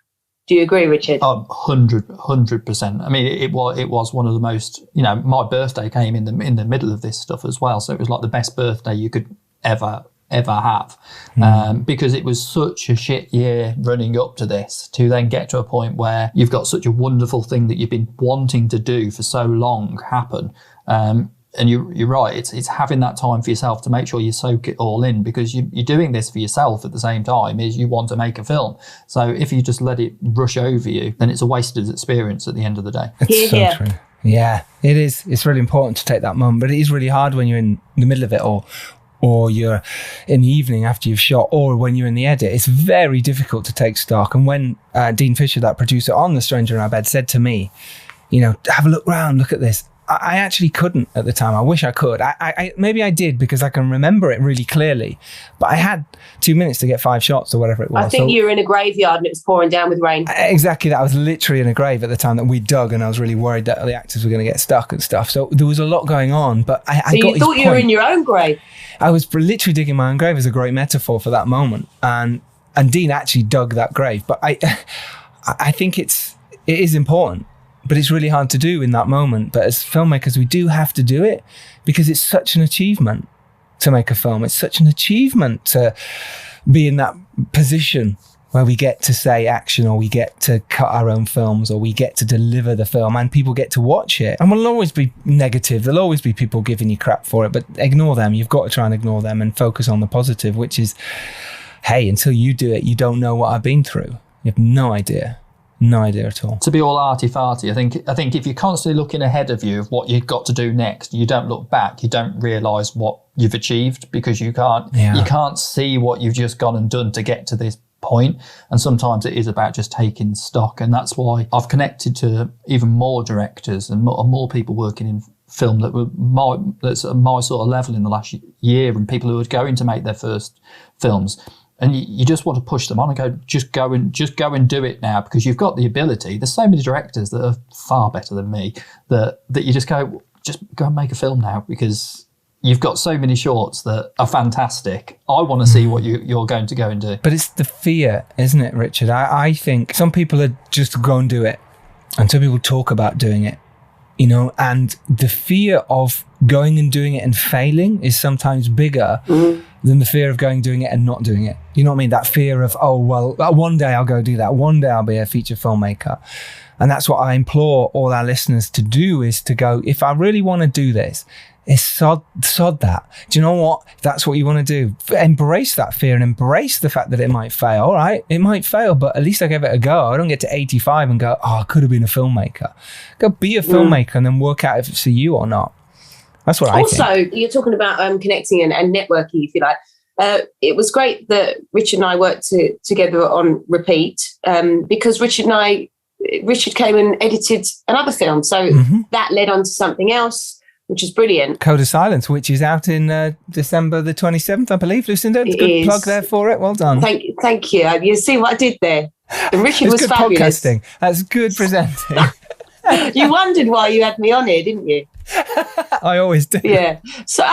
Speaker 3: Do you agree, Richard?
Speaker 2: 100%. I mean, it was one of the most, my birthday came in the middle of this stuff as well. So it was like the best birthday you could ever have, because it was such a shit year running up to this, to then get to a point where you've got such a wonderful thing that you've been wanting to do for so long happen. And you're right, it's having that time for yourself to make sure you soak it all in, because you're doing this for yourself at the same time as you want to make a film. So if you just let it rush over you, then it's a wasted experience at the end of the day.
Speaker 9: It's so true. Yeah, it is. It's really important to take that moment, but it is really hard when you're in the middle of it, or you're in the evening after you've shot, or when you're in the edit. It's very difficult to take stock. And when Dean Fisher, that producer on The Stranger in Our Bed, said to me, have a look round, look at this, I actually couldn't at the time. I wish I could. I maybe I did, because I can remember it really clearly, but I had 2 minutes to get 5 shots or whatever it was.
Speaker 3: I think you were in a graveyard and it was pouring down with rain.
Speaker 9: Exactly that. I was literally in a grave at the time that we dug, and I was really worried that the actors were going to get stuck and stuff. So there was a lot going on, but I got
Speaker 3: you thought you were in your own grave?
Speaker 9: I was literally digging my own grave as a great metaphor for that moment. And Dean actually dug that grave. But I think it is important. But it's really hard to do in that moment. But as filmmakers, we do have to do it, because it's such an achievement to make a film. It's such an achievement to be in that position where we get to say action, or we get to cut our own films, or we get to deliver the film and people get to watch it. And we'll always be negative. There'll always be people giving you crap for it, but ignore them. You've got to try and ignore them and focus on the positive, which is, hey, until you do it, you don't know what I've been through. You have no idea. No idea at all.
Speaker 2: To be all arty-farty, I think if you're constantly looking ahead of you of what you've got to do next, you don't look back, you don't realise what you've achieved, because you can't see what you've just gone and done to get to this point. And sometimes it is about just taking stock. And that's why I've connected to even more directors and more people working in film that's at my sort of level in the last year, and people who are going to make their first films. And you just want to push them on and go, just go and do it now, because you've got the ability. There's so many directors that are far better than me that you just go and make a film now, because you've got so many shorts that are fantastic. I want to see what you're going to go and do.
Speaker 9: But it's the fear, isn't it, Richard? I think some people are just go and do it, and some people talk about doing it, you know, and the fear of going and doing it and failing is sometimes bigger than the fear of going, doing it and not doing it. You know what I mean? That fear of, oh, well, one day I'll go do that. One day I'll be a feature filmmaker. And that's what I implore all our listeners to do, is to go, if I really want to do this, is sod that. Do you know what? If that's what you want to do, embrace that fear and embrace the fact that it might fail. All right, it might fail, but at least I gave it a go. I don't get to 85 and go, oh, I could have been a filmmaker. Go be a filmmaker and then work out if it's for you or not. That's what I think.
Speaker 3: Also, you're talking about connecting and networking, if you like. It was great that Richard and I worked together on Repeat, because Richard came and edited another film. So that led on to something else, which is brilliant.
Speaker 9: Code of Silence, which is out in December the 27th, I believe. Lucinda, good plug there for it. Well done.
Speaker 3: Thank you. You see what I did there? And Richard was
Speaker 9: good
Speaker 3: fabulous.
Speaker 9: Podcasting. That's good presenting.
Speaker 3: You wondered why you had me on here, didn't you?
Speaker 9: I always do.
Speaker 3: Yeah. So,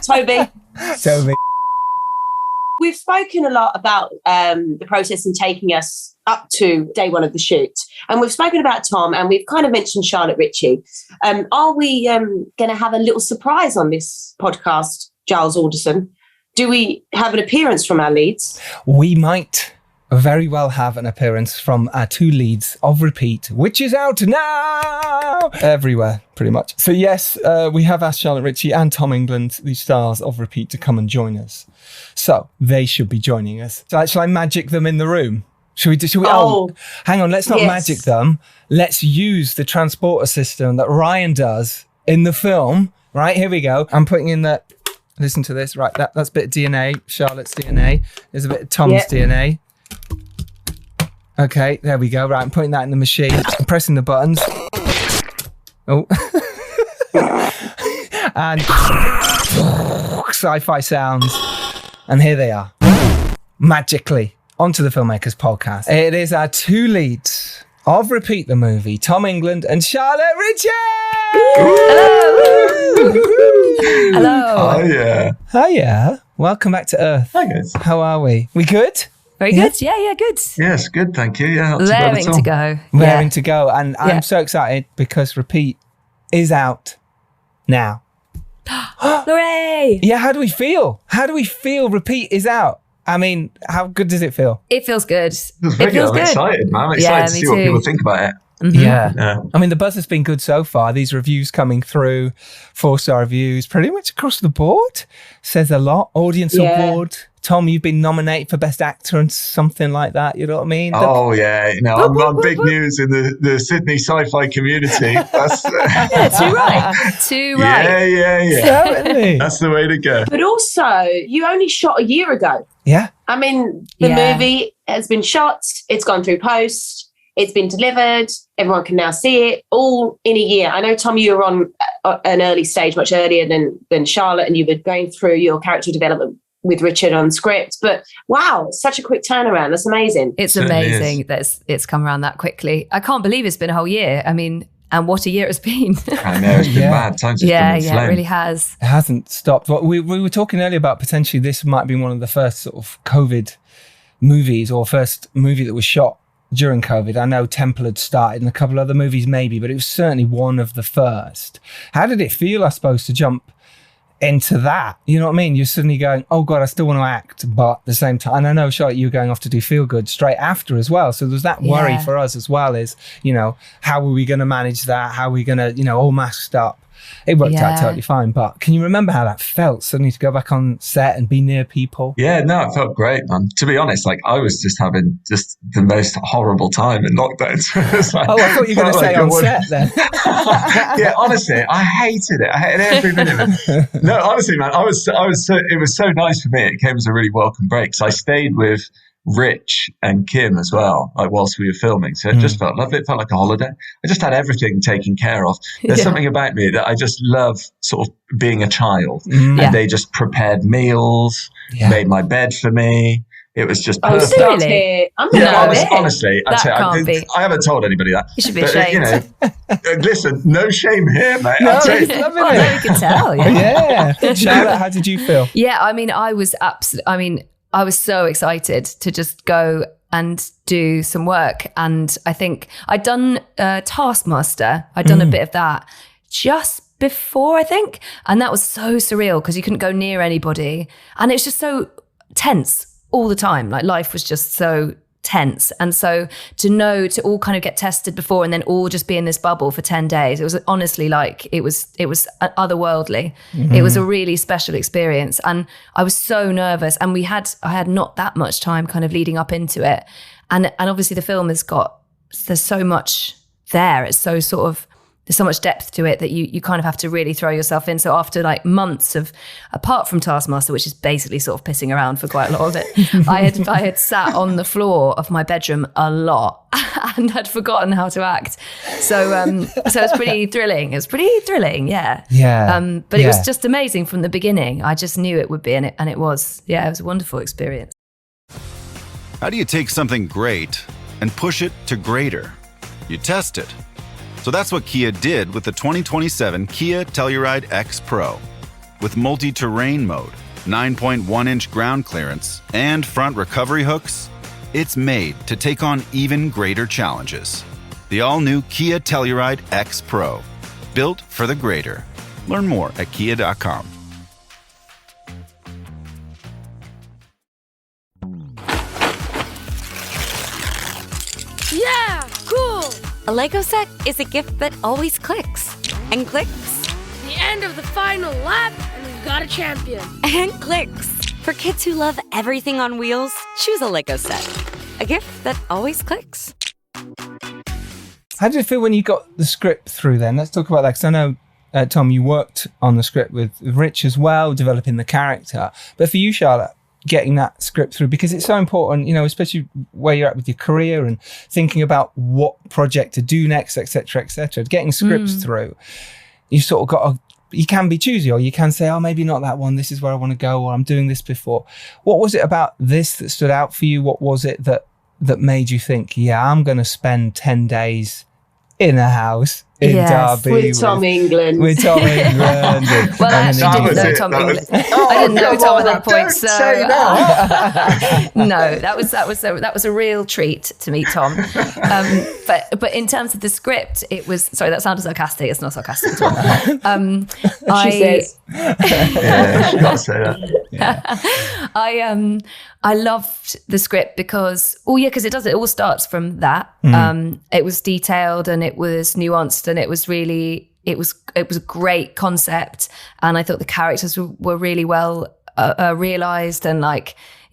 Speaker 3: Toby. We've spoken a lot about the process and taking us up to day one of the shoot. And we've spoken about Tom, and we've kind of mentioned Charlotte Ritchie. Are we going to have a little surprise on this podcast, Giles Alderson? Do we have an appearance from our leads?
Speaker 9: We might very well have an appearance from our two leads of Repeat, which is out now everywhere, pretty much. So yes, we have asked Charlotte Ritchie and Tom England, the stars of Repeat, to come and join us. So they should be joining us. So shall I magic them in the room? Should we? Oh, hang on. Let's not magic them. Let's use the transporter system that Ryan does in the film. Right, here we go. I'm putting in the. Listen to this. Right, that's a bit of DNA. Charlotte's DNA. There's a bit of Tom's DNA. Okay, there we go. Right, I'm putting that in the machine. I'm pressing the buttons. Oh. And sci-fi sounds. And here they are. Magically. Onto the Filmmakers Podcast. It is our two leads of Repeat the Movie, Tom England and Charlotte Ritchie!
Speaker 12: Hello.
Speaker 9: Hiya. Welcome back to Earth.
Speaker 12: Hi, guys.
Speaker 9: How are we? We good?
Speaker 5: Very good. Yeah, good.
Speaker 12: Yes, good, thank you. Yeah,
Speaker 5: Raring to go.
Speaker 9: Raring to go. And I'm so excited because Repeat is out now.
Speaker 5: Hooray!
Speaker 9: Yeah, how do we feel? Repeat is out? I mean, how good does it feel?
Speaker 5: It feels good.
Speaker 12: I'm excited, man. I'm excited to see what people think about it.
Speaker 5: Mm-hmm.
Speaker 9: Yeah. I mean, the buzz has been good so far. These reviews coming through, 4-star reviews, pretty much across the board. Says a lot. Audience award. Tom, you've been nominated for Best Actor and something like that. You know what I mean?
Speaker 12: Oh, yeah. You know, I'm big news in the Sydney sci-fi community. That's
Speaker 5: too right.
Speaker 12: Yeah.
Speaker 9: Certainly.
Speaker 12: That's the way to go.
Speaker 3: But also, you only shot a year ago.
Speaker 9: Yeah.
Speaker 3: I mean, the movie has been shot. It's gone through post. It's been delivered. Everyone can now see it all in a year. I know, Tom, you were on an early stage, much earlier than Charlotte, and you were going through your character development with Richard on script. But wow, such a quick turnaround. That's amazing.
Speaker 5: It's amazing that it's come around that quickly. I can't believe it's been a whole year. I mean, and what a year it's been.
Speaker 12: I know, it's been mad. Time's just been
Speaker 5: it really has.
Speaker 9: It hasn't stopped. Well, we were talking earlier about potentially this might be one of the first sort of COVID movies, or first movie that was shot during COVID. I know Temple had started and a couple other movies maybe, but it was certainly one of the first. How did it feel, I suppose, to jump into that? You know what I mean? You're suddenly going, oh God, I still want to act, but at the same time, and I know, Charlotte, you were going off to do Feel Good straight after as well. So there's that worry for us as well, is, you know, how are we going to manage that? How are we going to, you know, all masked up? It worked out totally fine. But can you remember how that felt, suddenly to go back on set and be near people?
Speaker 12: Yeah, no, it felt great, man. To be honest, like, I was just having just the most horrible time in lockdown. Like,
Speaker 9: I thought you were going to say on set then.
Speaker 12: Yeah, honestly, I hated it. I hated every minute of it. No, honestly, man, it was so nice for me. It came as a really welcome break. So I stayed with Rich and Kim as well, like whilst we were filming. So it just felt lovely. It felt like a holiday. I just had everything taken care of. There's something about me that I just love sort of being a child. And they just prepared meals, made my bed for me. It was just perfect.
Speaker 3: Oh, really?
Speaker 12: Honestly, I haven't told anybody that.
Speaker 5: You should be ashamed.
Speaker 12: Listen, no shame here, mate.
Speaker 5: No, it's lovely. You can tell.
Speaker 9: Yeah. Charlotte, how did you feel?
Speaker 5: Yeah, I mean, I was so excited to just go and do some work. And I think I'd done Taskmaster. I'd done a bit of that just before, I think. And that was so surreal because you couldn't go near anybody. And it was just so tense all the time. Like life was just so tense. And so to all kind of get tested before and then all just be in this bubble for 10 days, it was honestly like, it was otherworldly. It was a really special experience. And I was so nervous, and I had not that much time kind of leading up into it. And obviously the film there's so much there. It's so sort of, there's so much depth to it that you kind of have to really throw yourself in. So after like months of, apart from Taskmaster, which is basically sort of pissing around for quite a lot of it, I had sat on the floor of my bedroom a lot and had forgotten how to act. So it was pretty thrilling. It was pretty thrilling, yeah.
Speaker 9: Yeah.
Speaker 5: But it was just amazing from the beginning. I just knew it would be, and it was. Yeah, it was a wonderful experience.
Speaker 13: How do you take something great and push it to greater? You test it. So that's what Kia did with the 2027 Kia Telluride X Pro. With multi-terrain mode, 9.1-inch ground clearance, and front recovery hooks, it's made to take on even greater challenges. The all-new Kia Telluride X Pro. Built for the greater. Learn more at kia.com.
Speaker 14: Yeah, cool! A Lego set is a gift that always clicks. And clicks.
Speaker 15: The end of the final lap, and we've got a champion.
Speaker 14: And clicks. For kids who love everything on wheels, choose a Lego set. A gift that always clicks.
Speaker 9: How did it feel when you got the script through then? Let's talk about that, because I know, Tom, you worked on the script with Rich as well, developing the character. But for you, Charlotte, getting that script through, because it's so important, you know, especially where you're at with your career and thinking about what project to do next, etc., getting scripts through, you sort of you can be choosy, or you can say, oh, maybe not that one, this is where I want to go, or I'm doing this before. What was it about this that stood out for you? What was it that made you think, yeah, I'm going to spend 10 days in a house in Derby
Speaker 3: with Tom England.
Speaker 9: With Tom England.
Speaker 5: Well, I actually didn't know Tom England. I didn't know Tom at that point. So no, that was a real treat to meet Tom. But in terms of the script, it was, sorry, that sounded sarcastic. It's not sarcastic at all.
Speaker 3: She says.
Speaker 12: Yeah, she does say that.
Speaker 5: Yeah. I loved the script because it all starts from that. It was detailed and it was nuanced and it was a great concept, and I thought the characters were really well realized, and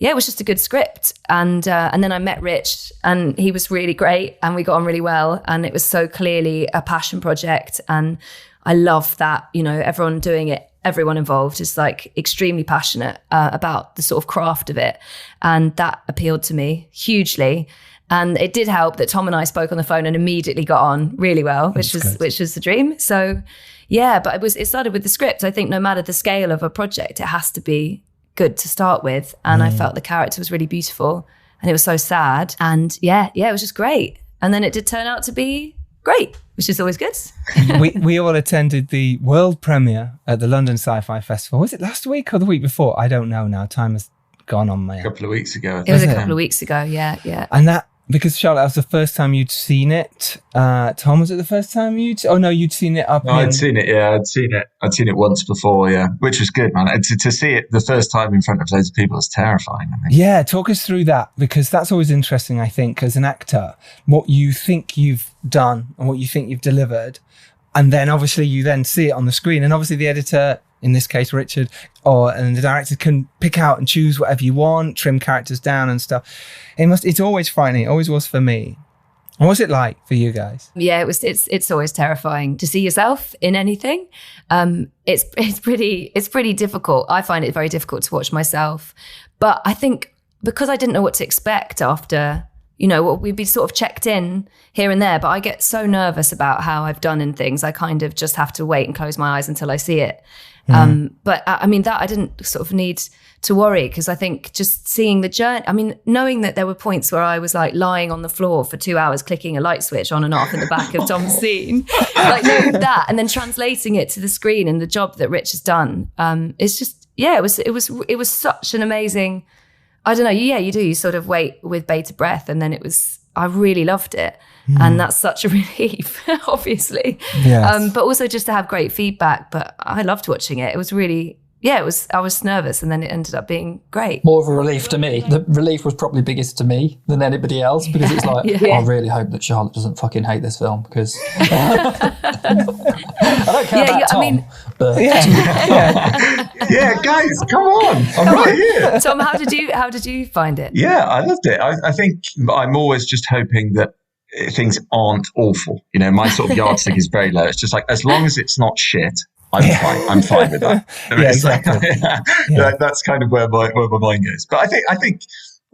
Speaker 5: it was just a good script. And then I met Rich, and he was really great, and we got on really well, and it was so clearly a passion project, and I love that, you know, everyone doing it. Everyone involved is extremely passionate about the sort of craft of it. And that appealed to me hugely. And it did help that Tom and I spoke on the phone and immediately got on really well, which was the dream. So yeah, but it started with the script. I think no matter the scale of a project, it has to be good to start with. And I felt the character was really beautiful, and it was so sad. And yeah, it was just great. And then it did turn out to be great, which is always good.
Speaker 9: we all attended the world premiere at the London Sci-Fi Festival. Was it last week or the week before? I don't know now. Time has gone on me.
Speaker 12: A couple of weeks ago.
Speaker 5: It was a couple of weeks ago, yeah.
Speaker 9: And that, because Charlotte, that was the first time you'd seen it. Tom, was it the first time you'd seen it up?
Speaker 12: No, I'd seen it, yeah. I'd seen it once before, yeah, which was good, man. And to see it the first time in front of loads of people is terrifying, I think.
Speaker 9: Yeah, talk us through that, because that's always interesting, I think, as an actor, what you think you've done and what you think you've delivered. And then obviously you then see it on the screen, and obviously the editor, in this case Richard, and the director can pick out and choose whatever you want, trim characters down and stuff. It's always frightening. It always was for me. What was it like for you guys?
Speaker 5: Yeah, it's always terrifying to see yourself in anything. It's pretty difficult. I find it very difficult to watch myself, but I think because I didn't know what to expect after, we'd be sort of checked in here and there, but I get so nervous about how I've done in things. I kind of just have to wait and close my eyes until I see it. But I mean, that I didn't sort of need to worry, because I think just seeing the journey, I mean, knowing that there were points where I was like lying on the floor for 2 hours, clicking a light switch on and off in the back of Tom's scene, like knowing that, and then translating it to the screen and the job that Rich has done. It's just, it was such an amazing, I don't know. You do. You sort of wait with bated breath, and then I really loved it. And that's such a relief, obviously. Yes. But also just to have great feedback. But I loved watching it. It was really, I was nervous, and then it ended up being great.
Speaker 2: More of a relief to me. The relief was probably biggest to me than anybody else, because it's like, I really hope that Charlotte doesn't fucking hate this film, because I don't care about Tom.
Speaker 12: Guys, come on. I'm right here.
Speaker 5: Tom, how did you find it?
Speaker 12: Yeah, I loved it. I think I'm always just hoping that things aren't awful. My sort of yardstick is very low. It's just like, as long as it's not shit, I'm fine with that. Exactly. That's kind of where my mind goes. But I think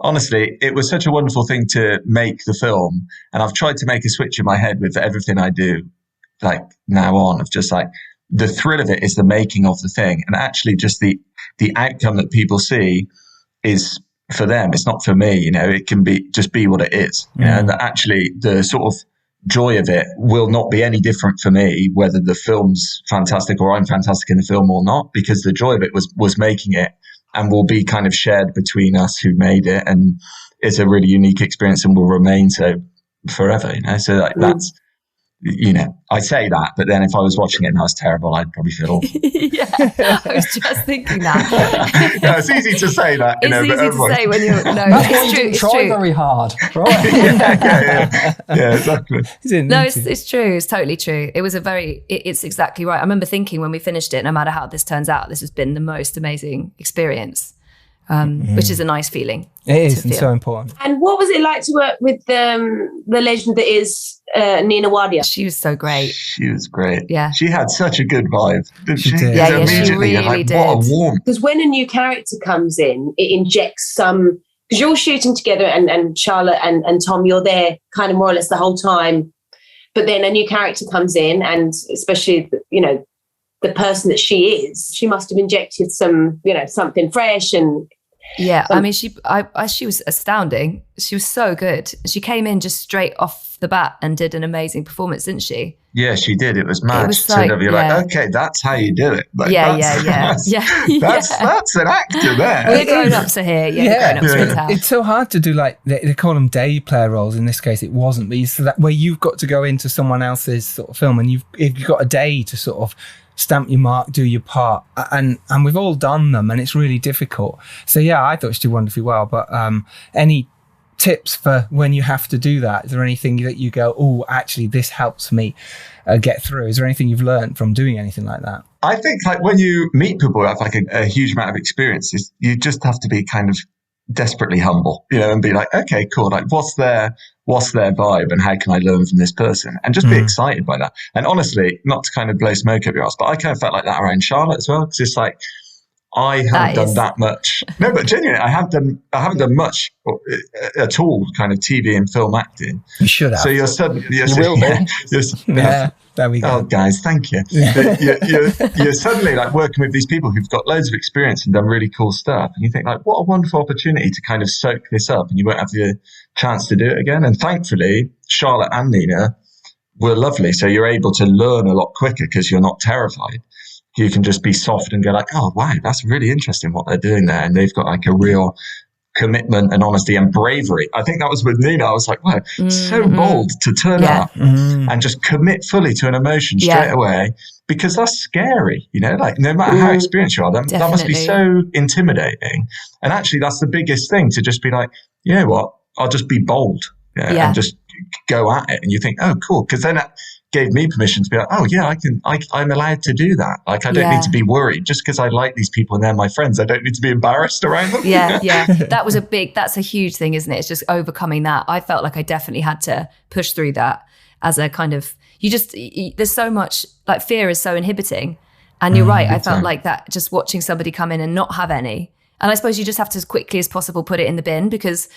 Speaker 12: honestly, it was such a wonderful thing to make the film, and I've tried to make a switch in my head with everything I do, like now on, of just like the thrill of it is the making of the thing, and actually just the outcome that people see is for them. It's not for me. It can be what it is. And that actually the sort of joy of it will not be any different for me, whether the film's fantastic or I'm fantastic in the film or not, because the joy of it was making it, and will be kind of shared between us who made it, and it's a really unique experience and will remain so forever. So like that's, I say that, but then if I was watching it and I was terrible, I'd probably feel awful.
Speaker 5: I was just thinking that.
Speaker 12: It's easy to say that.
Speaker 5: It's easy to say when you're,
Speaker 2: it's true. It's try very hard, right?
Speaker 12: Yeah, exactly.
Speaker 5: No, it's true. It's totally true. It was it's exactly right. I remember thinking when we finished it, no matter how this turns out, this has been the most amazing experience. Which is a nice feeling.
Speaker 9: It is, and so important.
Speaker 3: And what was it like to work with the legend that is Nina Wadia?
Speaker 5: She was so great.
Speaker 12: She was great.
Speaker 5: Yeah.
Speaker 12: She had such a good vibe, didn't she?
Speaker 9: Did.
Speaker 5: Yeah, she really did.
Speaker 12: What a warmth.
Speaker 3: Because when a new character comes in, it injects some, because you're shooting together, and Charlotte and Tom, you're there kind of more or less the whole time. But then a new character comes in, and especially, the person that she is, she must have injected some, something fresh. And
Speaker 5: I mean, she was astounding. She was so good. She came in just straight off the bat and did an amazing performance, didn't she?
Speaker 12: Yeah, she did. It was mad.
Speaker 5: It was like,
Speaker 12: you're like, okay, that's how you do it. Like,
Speaker 5: that's
Speaker 12: an actor there.
Speaker 5: We're grown-ups are here.
Speaker 9: It's so hard to do, like, they call them day player roles. In this case, it wasn't. But so that where you've got to go into someone else's sort of film, and you've got a day to sort of stamp your mark, do your part, and we've all done them, and it's really difficult. So I thought she did wonderfully well. But any tips for when you have to do that? Is there anything that you go, oh, actually, this helps me get through? Is there anything you've learned from doing anything like that?
Speaker 12: I think like when you meet people who have like a huge amount of experiences, you just have to be kind of desperately humble, and be like, okay, cool. Like, what's their vibe, and how can I learn from this person? And just be excited by that. And honestly, not to kind of blow smoke up your ass, but I kind of felt like that around Charlotte as well, because it's like, I haven't done that much. No, but genuinely, I haven't done much at all, kind of TV and film acting.
Speaker 9: You should have.
Speaker 12: So you're suddenly,
Speaker 9: you will be. There we go.
Speaker 12: Oh, guys, thank you. You're suddenly like working with these people who've got loads of experience and done really cool stuff, and you think like, what a wonderful opportunity to kind of soak this up, and you won't have the chance to do it again. And thankfully, Charlotte and Nina were lovely, so you're able to learn a lot quicker because you're not terrified. You can just be soft and go like, oh, wow, that's really interesting what they're doing there. And they've got like a real commitment and honesty and bravery. I think that was with Nina. I was like, wow, so bold to turn up and just commit fully to an emotion straight away, because that's scary, like no matter how experienced you are, that must be so intimidating. And actually, that's the biggest thing, to just be like, you know what, I'll just be bold and just go at it. And you think, oh, cool. Because then that gave me permission to be like, oh yeah, I'm allowed to do that. Like, I don't need to be worried just because I like these people and they're my friends. I don't need to be embarrassed around them.
Speaker 5: That's a huge thing, isn't it? It's just overcoming that. I felt like I definitely had to push through that as a kind of, there's so much, like, fear is so inhibiting. And you're right. I felt like that, just watching somebody come in and not have any, And I suppose you just have to, as quickly as possible, put it in the bin, because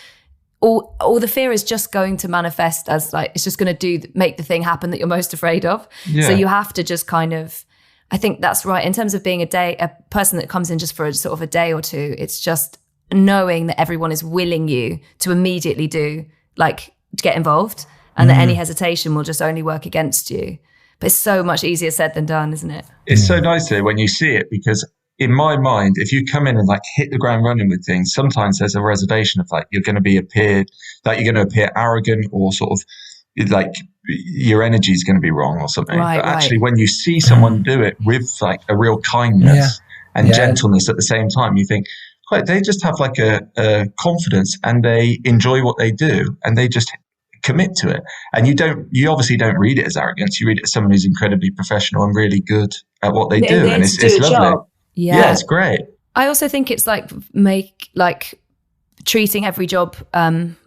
Speaker 5: all the fear is just going to manifest as like, it's just going to make the thing happen that you're most afraid of. Yeah. So you have to just kind of, I think that's right. In terms of being a person that comes in just for a sort of a day or two, it's just knowing that everyone is willing you to immediately to get involved, and that any hesitation will just only work against you. But it's so much easier said than done, isn't it?
Speaker 12: It's so nice when you see it, because in my mind, if you come in and hit the ground running with things, sometimes there's a reservation of you're going to appear arrogant, or sort of your energy is going to be wrong or something. But actually, when you see someone do it with a real kindness and gentleness at the same time, you think, they just have a confidence, and they enjoy what they do, and they just commit to it. And you obviously don't read it as arrogance. You read it as someone who's incredibly professional and really good at what they do. And it's lovely.
Speaker 5: Job.
Speaker 12: Yeah, it's great.
Speaker 5: I also think it's treating every job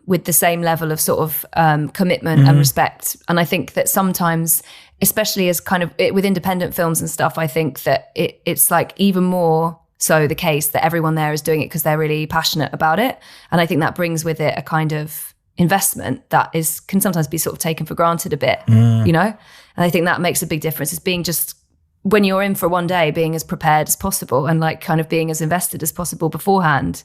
Speaker 5: with the same level of sort of commitment and respect. And I think that sometimes, especially as kind of with independent films and stuff, I think that it's even more so the case that everyone there is doing it because they're really passionate about it. And I think that brings with it a kind of investment that can sometimes be sort of taken for granted a bit, you know? And I think that makes a big difference. It's being just, when you're in for one day, being as prepared as possible and kind of being as invested as possible beforehand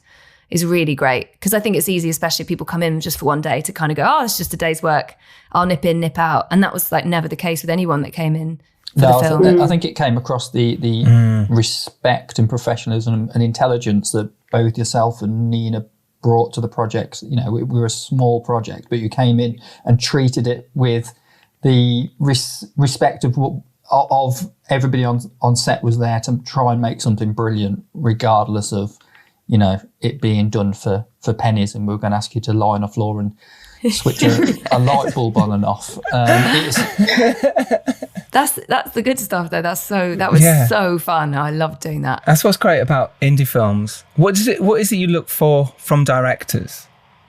Speaker 5: is really great. Because I think it's easy, especially if people come in just for one day, to kind of go, oh, it's just a day's work. I'll nip in, nip out. And that was never the case with anyone that came in for the film.
Speaker 2: I think it came across the respect and professionalism and intelligence that both yourself and Nina brought to the project. You know, we were a small project, but you came in and treated it with the respect of everybody on set was there to try and make something brilliant, regardless of, it being done for pennies, and we're going to ask you to lie on the floor and switch a light bulb on and off.
Speaker 5: That's the good stuff, though. That was so fun. I loved doing that.
Speaker 9: That's what's great about indie films. What is it you look for from directors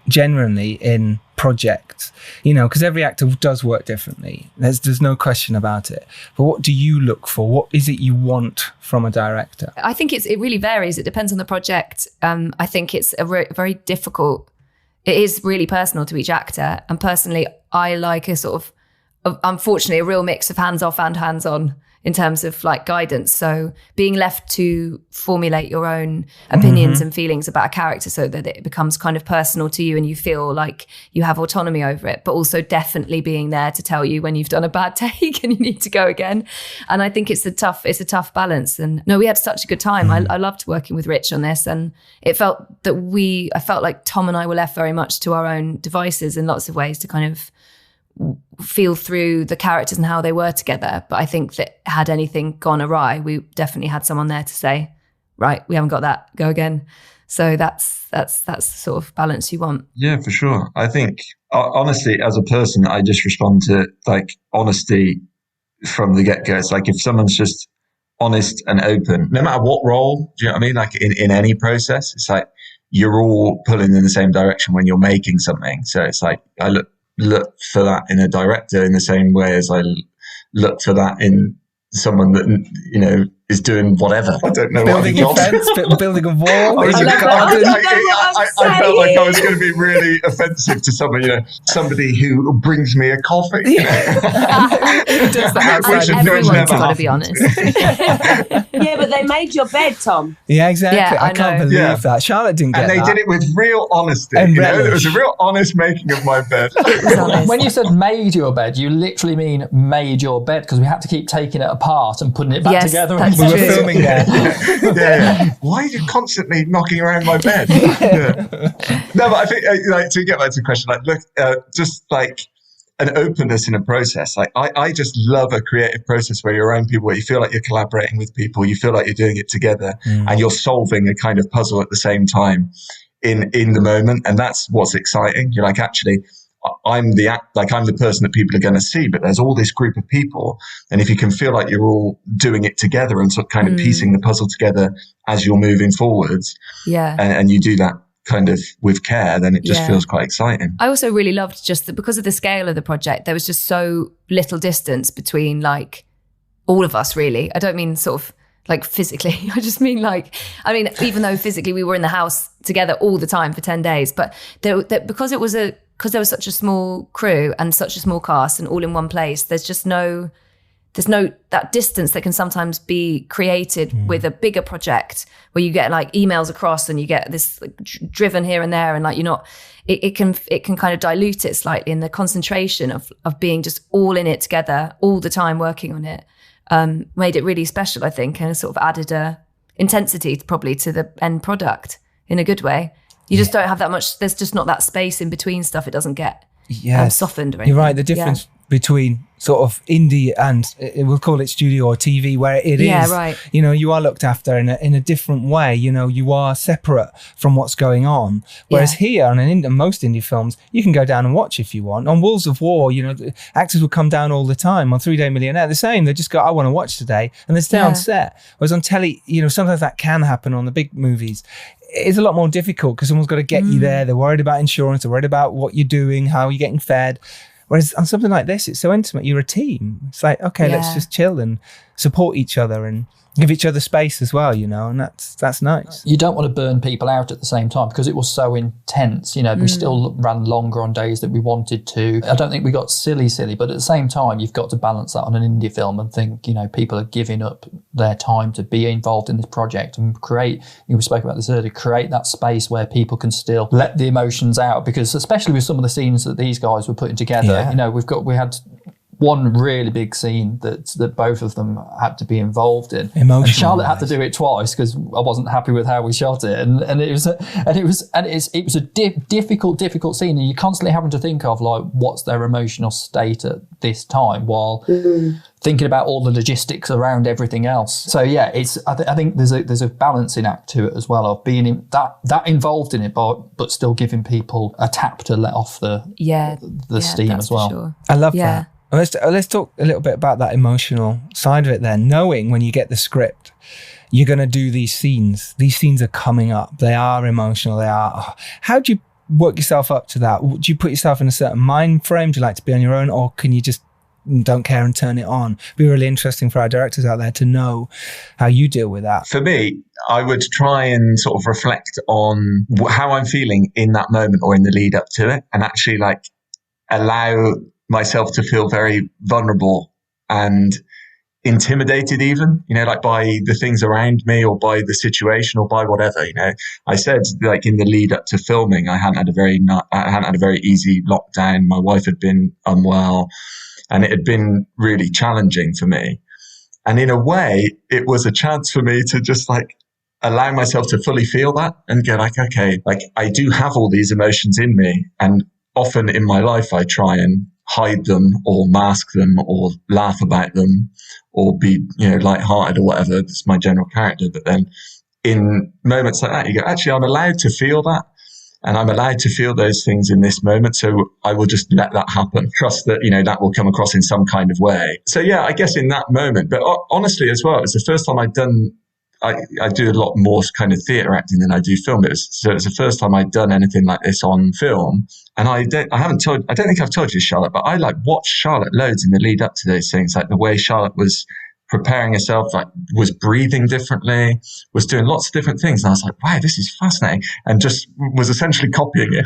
Speaker 9: generally in projects? Because every actor does work differently. There's no question about it. But what do you look for? What is it you want from a director?
Speaker 5: I think it really varies. It depends on the project. I think it's very difficult. It is really personal to each actor. And personally, I like a sort of, unfortunately, a real mix of hands-off and hands-on in terms of guidance. So being left to formulate your own opinions and feelings about a character so that it becomes kind of personal to you and you feel like you have autonomy over it, but also definitely being there to tell you when you've done a bad take and you need to go again. And I think it's a tough balance. And no, we had such a good time. I loved working with Rich on this, and it felt that I felt like Tom and I were left very much to our own devices in lots of ways to kind of feel through the characters and how they were together. But I think that had anything gone awry, we definitely had someone there to say, right, we haven't got that, go again. So that's the sort of balance you want.
Speaker 12: Yeah, for sure. I think honestly, as a person, I just respond to honesty from the get-go. It's if someone's just honest and open, no matter what role, do you know what I mean? In any process, it's you're all pulling in the same direction when you're making something. So it's I look for that in a director in the same way as I look for that in someone that, is doing whatever. I don't know.
Speaker 9: Building a fence, building a wall.
Speaker 12: I felt like I was going to be really offensive to somebody who brings me a coffee.
Speaker 5: Who does that outside? Everyone's got to be honest.
Speaker 3: Yeah, but they made your bed, Tom.
Speaker 9: Yeah, exactly. Yeah, I can't believe that. Charlotte didn't get that.
Speaker 12: And they did it with real honesty.
Speaker 9: And
Speaker 12: it was a real honest making of my bed.
Speaker 2: When you said made your bed, you literally mean made your bed, because we had to keep taking it apart and putting it back together.
Speaker 9: We were filming there.
Speaker 12: Yeah. Why are you constantly knocking around my bed? No, but I think to get back to the question, just an openness in a process. I just love a creative process where you're around people, where you feel like you're collaborating with people, you feel like you're doing it together, and you're solving a kind of puzzle at the same time in the moment, and that's what's exciting. You're actually, I'm the person that people are going to see, but there's all this group of people, and if you can feel like you're all doing it together and sort of kind of piecing the puzzle together as you're moving forwards, and you do that kind of with care, then it just feels quite exciting.
Speaker 5: I also really loved just that because of the scale of the project, there was just so little distance between all of us, really. I don't mean sort of like physically. I just mean even though physically we were in the house together all the time for 10 days, but because there was such a small crew and such a small cast and all in one place, there's no that distance that can sometimes be created with a bigger project where you get like emails across and you get this like, driven here and there, and like it can kind of dilute it slightly, and the concentration of being just all in it together all the time working on it made it really special, I think, and sort of added a intensity probably to the end product in a good way. You just don't have that much, there's just not that space in between stuff. It doesn't get softened or anything.
Speaker 9: You're right, the difference between sort of indie and we'll call it studio or TV, where it is,
Speaker 5: right.
Speaker 9: You are looked after in a different way. You are separate from what's going on. Whereas here on most indie films, you can go down and watch if you want. On Wolves of War, actors would come down all the time. On 3 Day Millionaire, the same. They just go, I want to watch today, and they stay on set. Whereas on telly, sometimes that can happen on the big movies. It's a lot more difficult because someone's got to get you there. They're worried about insurance. They're worried about what you're doing, how you're getting fed. Whereas on something like this, it's so intimate. You're a team. It's like, okay, let's just chill and support each other and give each other space as well, and that's nice.
Speaker 2: You don't want to burn people out at the same time because it was so intense. We still ran longer on days that we wanted to. I don't think we got silly, but at the same time, you've got to balance that on an indie film and think, people are giving up their time to be involved in this project and create, we spoke about this earlier, create that space where people can still let the emotions out, because especially with some of the scenes that these guys were putting together, we had one really big scene that both of them had to be involved in.
Speaker 9: Emotional.
Speaker 2: And Charlotte had to do it twice because I wasn't happy with how we shot it, and it was a difficult scene, and you're constantly having to think of like what's their emotional state at this time while thinking about all the logistics around everything else. So yeah, I think there's a balancing act to it as well of being that involved in it, but still giving people a tap to let off the steam as well.
Speaker 5: Sure.
Speaker 9: I love that. Let's talk a little bit about that emotional side of it then. Knowing when you get the script, you're going to do these scenes. These scenes are coming up. They are emotional. They are. How do you work yourself up to that? Do you put yourself in a certain mind frame? Do you like to be on your own, or can you just don't care and turn it on? It'd be really interesting for our directors out there to know how you deal with that.
Speaker 12: For me, I would try and sort of reflect on how I'm feeling in that moment or in the lead up to it, and actually like allow myself to feel very vulnerable and intimidated even, like by the things around me or by the situation or by whatever, I said like in the lead up to filming, I hadn't had a very easy lockdown. My wife had been unwell and it had been really challenging for me. And in a way, it was a chance for me to just like allow myself to fully feel that and go like, okay, like I do have all these emotions in me. And often in my life, I try and hide them or mask them or laugh about them or be, lighthearted or whatever. It's my general character. But then in moments like that, you go, actually, I'm allowed to feel that. And I'm allowed to feel those things in this moment. So I will just let that happen. Trust that, that will come across in some kind of way. So yeah, I guess in that moment, but honestly as well, it's the first time I do a lot more kind of theatre acting than I do film. So it's the first time I'd done anything like this on film. And I don't think I've told you, Charlotte, but I like watched Charlotte loads in the lead up to those things, like the way Charlotte was preparing herself, like was breathing differently, was doing lots of different things. And I was like, wow, this is fascinating. And just was essentially copying it.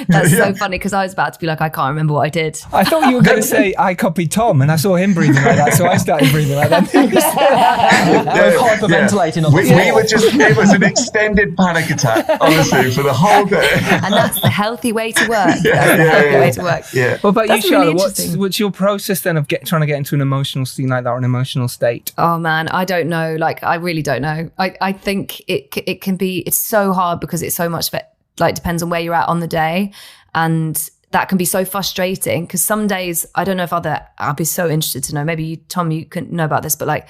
Speaker 5: That's so funny because I was about to be like, I can't remember what I did.
Speaker 9: I thought you were going to say, I copied Tom and I saw him breathing like that. So I started breathing like that.
Speaker 2: Hyperventilating on the
Speaker 12: floor. We were it was an extended panic attack, honestly, for the whole day.
Speaker 5: And that's the healthy way to work. Way to work.
Speaker 12: Yeah.
Speaker 9: What about
Speaker 5: that's
Speaker 9: you, Charlotte?
Speaker 5: Really
Speaker 9: what's your process then of trying to get into an emotional scene like that or an emotional state?
Speaker 5: Oh man, I don't know. Like, I really don't know. I think it can be, it's so hard because it's so much of it, like, depends on where you're at on the day. And that can be so frustrating because some days, I don't know if I'd be so interested to know, maybe you, Tom, you can know about this, but like,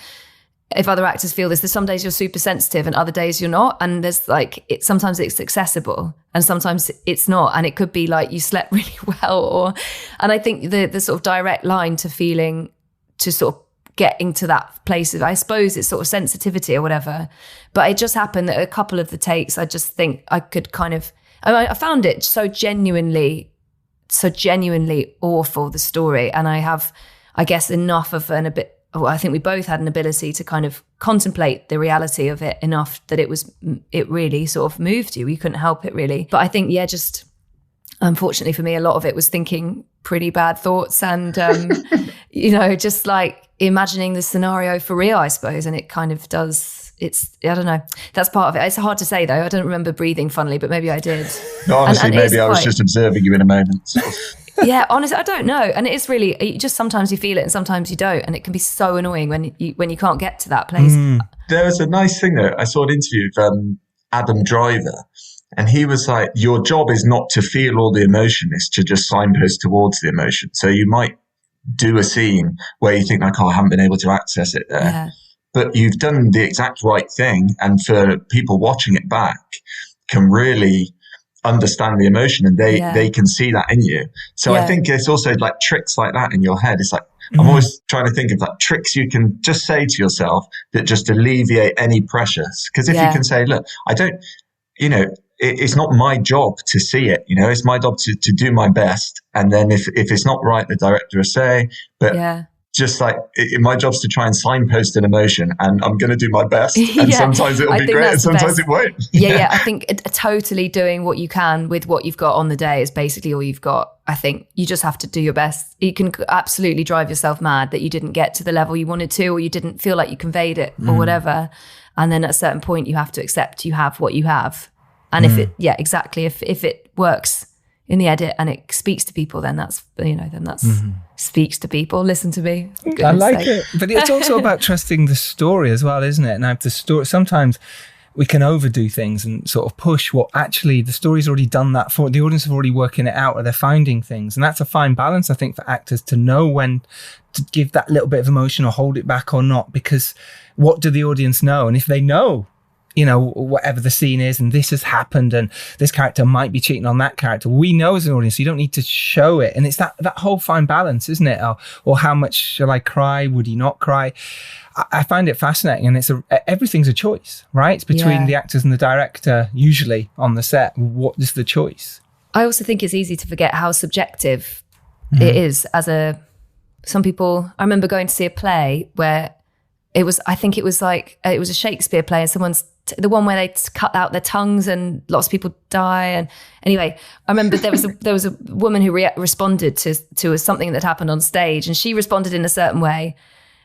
Speaker 5: if other actors feel this, there's some days you're super sensitive and other days you're not. And there's like, sometimes it's accessible and sometimes it's not. And it could be like you slept really well and I think the sort of direct line to feeling, to sort of getting to that place of, I suppose it's sort of sensitivity or whatever. But it just happened that a couple of the takes, I just think I could kind of, I found it so genuinely awful, the story. And I have, I guess, enough of a bit I think we both had an ability to kind of contemplate the reality of it enough that it really sort of moved you. You couldn't help it really. But I think, just unfortunately for me, a lot of it was thinking pretty bad thoughts and, just like imagining the scenario for real, I suppose. And it kind of does. I don't know. That's part of it. It's hard to say though. I don't remember breathing funnily, but maybe I did.
Speaker 12: No, honestly, maybe I was just observing you in a moment.
Speaker 5: Yeah, honestly, I don't know. And it is really, just sometimes you feel it and sometimes you don't. And it can be so annoying when you can't get to that place.
Speaker 12: There was a nice thing though. I saw an interview with Adam Driver, and he was like, your job is not to feel all the emotion, it's to just signpost towards the emotion. So you might do a scene where you think like, I haven't been able to access it there. Yeah. But you've done the exact right thing. And for people watching it back can really understand the emotion and they can see that in you. So I think it's also like tricks like that in your head. It's like, I'm always trying to think of like tricks you can just say to yourself that just alleviate any pressures. Because if you can say, look, I don't, it's not my job to see it, it's my job to do my best. And then if it's not right, the director will say, but just like my job's to try and signpost an emotion and I'm going to do my best. And sometimes it'll be great and sometimes it won't.
Speaker 5: I think totally doing what you can with what you've got on the day is basically all you've got. I think you just have to do your best. You can absolutely drive yourself mad that you didn't get to the level you wanted to, or you didn't feel like you conveyed it or whatever. And then at a certain point you have to accept you have what you have. And if it works in the edit and it speaks to people, then that's speaks to people. Listen to me.
Speaker 9: I like it. But it's also about trusting the story as well, isn't it? Now, the story, sometimes we can overdo things and sort of push what actually the story's already done that for. The audience have already working it out, or they're finding things. And that's a fine balance, I think, for actors to know when to give that little bit of emotion or hold it back or not, because what do the audience know? And if they know, whatever the scene is, and this has happened, and this character might be cheating on that character, we know as an audience, you don't need to show it. And it's that whole fine balance, isn't it? Or how much shall I cry? Would he not cry? I find it fascinating, and everything's a choice, right? It's between the actors and the director, usually on the set. What is the choice?
Speaker 5: I also think it's easy to forget how subjective it is some people. I remember going to see a play where it was a Shakespeare play, and the one where they cut out their tongues and lots of people die. And anyway, I remember there was a woman who responded to something that happened on stage, and she responded in a certain way.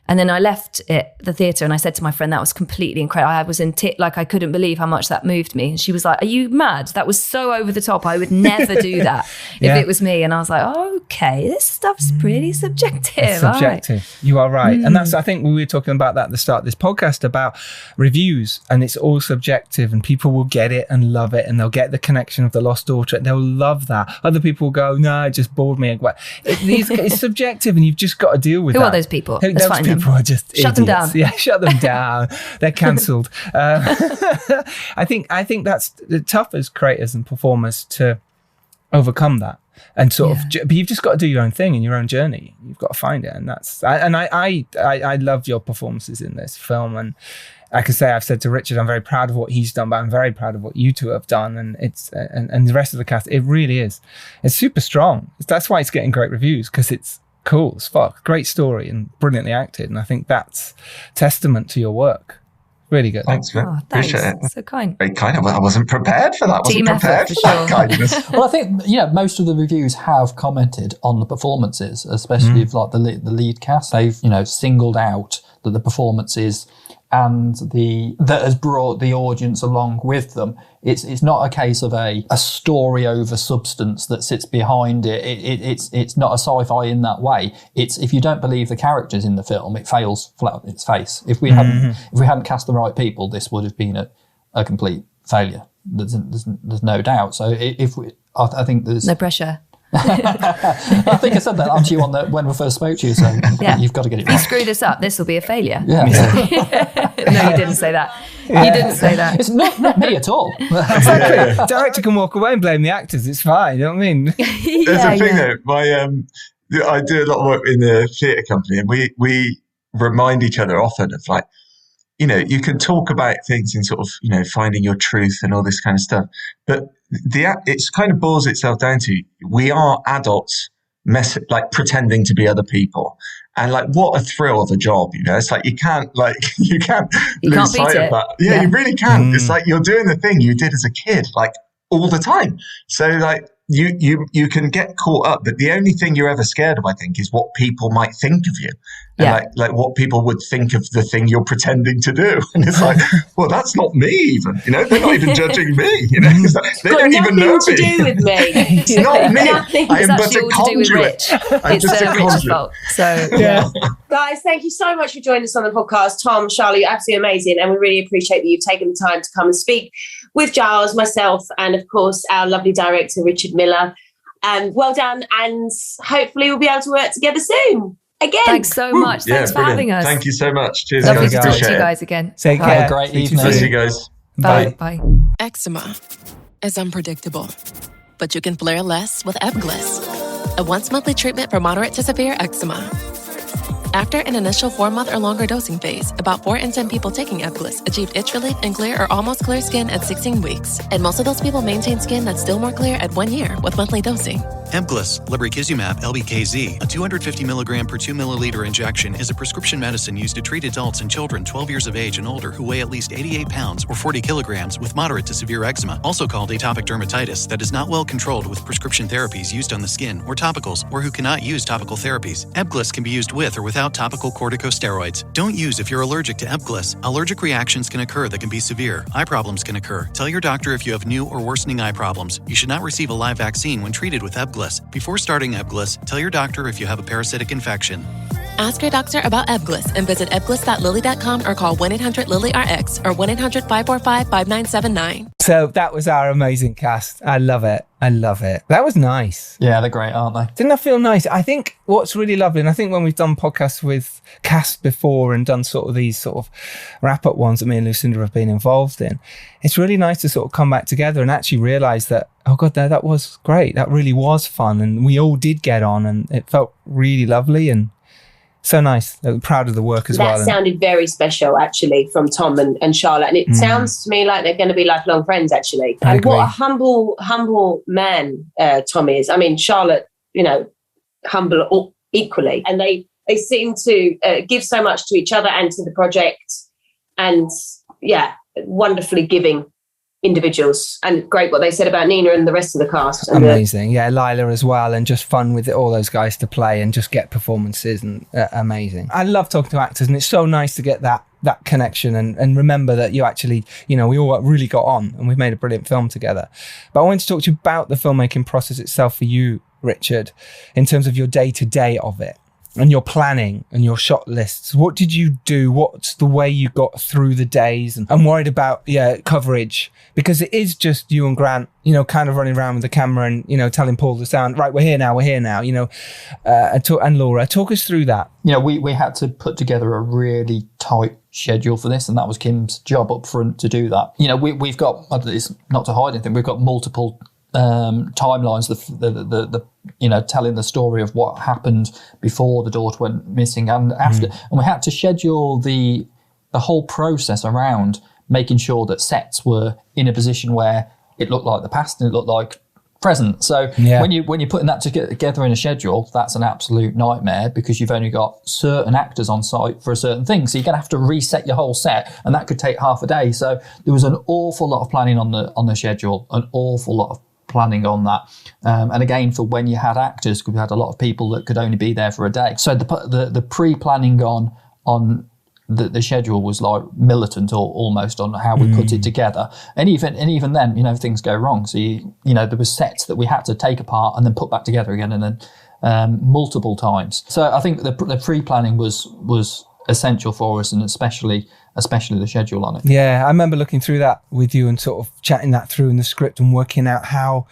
Speaker 5: And then I left the theatre and I said to my friend, that was completely incredible. I was I couldn't believe how much that moved me. And she was like, are you mad? That was so over the top. I would never do that if it was me. And I was like, okay, this stuff's pretty subjective.
Speaker 9: It's subjective. Right. You are right. And I think we were talking about that at the start of this podcast about reviews, and it's all subjective, and people will get it and love it, and they'll get the connection of the lost daughter. They'll love that. Other people will go, no, it just bored me. It's subjective, and you've just got to deal with that.
Speaker 5: Who are those people? Let's find them.
Speaker 9: People are just
Speaker 5: shut them down.
Speaker 9: Yeah, shut them down. They're cancelled. I think that's tough as creators and performers to overcome that, and but you've just got to do your own thing in your own journey. You've got to find it, and I loved your performances in this film, and I can say I've said to Richard, I'm very proud of what he's done, but I'm very proud of what you two have done, and it's and the rest of the cast. It really is. It's super strong. That's why it's getting great reviews, because it's cool as fuck. Great story and brilliantly acted. And I think that's testament to your work. Really good.
Speaker 12: Thanks, man. Appreciate it.
Speaker 5: So kind.
Speaker 12: Very kind. I wasn't prepared for that.
Speaker 5: Team
Speaker 12: wasn't prepared
Speaker 5: effort,
Speaker 12: for
Speaker 5: for
Speaker 12: that
Speaker 5: sure.
Speaker 12: kindness.
Speaker 2: Well, I think most of the reviews have commented on the performances, especially of like the lead cast. They've singled out that the performances and that has brought the audience along with them. It's not a case of a story over substance that sits behind it. It's not a sci-fi in that way. It's, if you don't believe the characters in the film, it fails flat on its face. If we hadn't cast the right people, this would have been a complete failure. There's no doubt. So I think there's
Speaker 5: no pressure.
Speaker 2: I think I said that to you when we first spoke to you, so you've got to get it right.
Speaker 5: If you screw this up, this will be a failure.
Speaker 2: Yeah.
Speaker 5: No, you didn't say that. Yeah. You didn't say that.
Speaker 2: It's not me at all.
Speaker 9: Exactly. Director can walk away and blame the actors. It's fine. You know what I mean?
Speaker 12: There's a thing though. I do a lot of work in the theatre company, and we remind each other often of like, you can talk about things in sort of, finding your truth and all this kind of stuff, but it's kind of boils itself down to, we are adults pretending to be other people. And like, what a thrill of a job, you know? It's like, you can't lose sight of that. Yeah, you really can't. It's like, you're doing the thing you did as a kid, like all the time. So like, you can get caught up, but the only thing you're ever scared of, I think, is what people might think of you. And like what people would think of the thing you're pretending to do. And it's like, well, that's not me even, you know, they're not even judging me, you know, they don't even know
Speaker 3: to do with me.
Speaker 12: It's not me. I am but a
Speaker 5: Rich.
Speaker 12: I'm just a
Speaker 5: Rich's fault. So yeah.
Speaker 3: Guys, thank you so much for joining us on the podcast. Tom, Charlotte, you're absolutely amazing. And we really appreciate that you've taken the time to come and speak with Giles, myself, and of course, our lovely director, Richard Mille. Well done. And hopefully we'll be able to work together soon. Again.
Speaker 5: Thanks so much. Thanks for having us.
Speaker 12: Thank you so much. Cheers.
Speaker 5: Lovely to talk to you guys again.
Speaker 9: Take care.
Speaker 2: Have a great evening.
Speaker 12: See you guys.
Speaker 5: Bye. Bye.
Speaker 16: Eczema is unpredictable, but you can flare less with Ebglyss, a once-monthly treatment for moderate to severe eczema. After an initial 4-month or longer dosing phase, about 4 in 10 people taking Ebglyss achieved itch relief and clear or almost clear skin at 16 weeks. And most of those people maintain skin that's still more clear at 1 year with monthly dosing.
Speaker 17: Ebglyss, lebrikizumab LBKZ, a 250 milligram per 2 milliliter injection, is a prescription medicine used to treat adults and children 12 years of age and older who weigh at least 88 pounds or 40 kilograms with moderate to severe eczema, also called atopic dermatitis, that is not well controlled with prescription therapies used on the skin or topicals, or who cannot use topical therapies. Ebglyss can be used with or without topical corticosteroids. Don't use if you're allergic to Ebglyss. Allergic reactions can occur that can be severe. Eye problems can occur. Tell your doctor if you have new or worsening eye problems. You should not receive a live vaccine when treated with Ebglyss. Before starting Ebglyss, tell your doctor if you have a parasitic infection.
Speaker 16: Ask your doctor about Ebglyss and visit ebglyss.lilly.com or call 1-800-LILY-RX or 1-800-545-5979.
Speaker 9: So that was our amazing cast. I love it. I love it. That was nice.
Speaker 2: Yeah, they're great, aren't they?
Speaker 9: Didn't that feel nice? I think what's really lovely, and I think when we've done podcasts with cast before and done sort of these sort of wrap-up ones that me and Lucinda have been involved in, it's really nice to sort of come back together and actually realise that, oh God, that was great. That really was fun. And we all did get on and it felt really lovely and so nice. I'm proud of the work as well.
Speaker 3: That sounded very special, actually, from Tom and Charlotte. And it sounds to me like they're going to be lifelong friends, actually. And what a humble man Tom is. I mean, Charlotte, you know, humble equally. And they seem to give so much to each other and to the project. And, yeah, wonderfully giving individuals. And great what they said about Nina and the rest of the cast. And
Speaker 9: amazing. Yeah, Lila as well. And just fun with all those guys to play and just get performances and amazing. I love talking to actors and it's so nice to get that connection and remember that you actually, you know, we all really got on and we've made a brilliant film together. But I wanted to talk to you about the filmmaking process itself for you, Richard, in terms of your day-to-day of it. And your planning and your shot lists. What did you do? What's the way you got through the days? And I'm worried about coverage because it is just you and Grant, you know, kind of running around with the camera and, you know, telling Paul the sound, right, we're here now, you know, and Laura, talk us through that.
Speaker 2: You know, we had to put together a really tight schedule for this and that was Kim's job up front to do that. You know, we've got, it's not to hide anything, we've got multiple timelines, the you know, telling the story of what happened before the daughter went missing and after, and we had to schedule the whole process around making sure that sets were in a position where it looked like the past and it looked like present. So when you're putting that together in a schedule, that's an absolute nightmare because you've only got certain actors on site for a certain thing. So you're going to have to reset your whole set and that could take half a day. So there was an awful lot of planning on the schedule, an awful lot of planning on that. And again, for when you had actors, because we had a lot of people that could only be there for a day. So the pre-planning on the schedule was like militant or almost on how we put it together. And even then, you know, things go wrong. So, you know, there were sets that we had to take apart and then put back together again and then multiple times. So I think the pre-planning was essential for us and especially the schedule on it.
Speaker 9: Yeah, I remember looking through that with you and sort of chatting that through in the script and working out how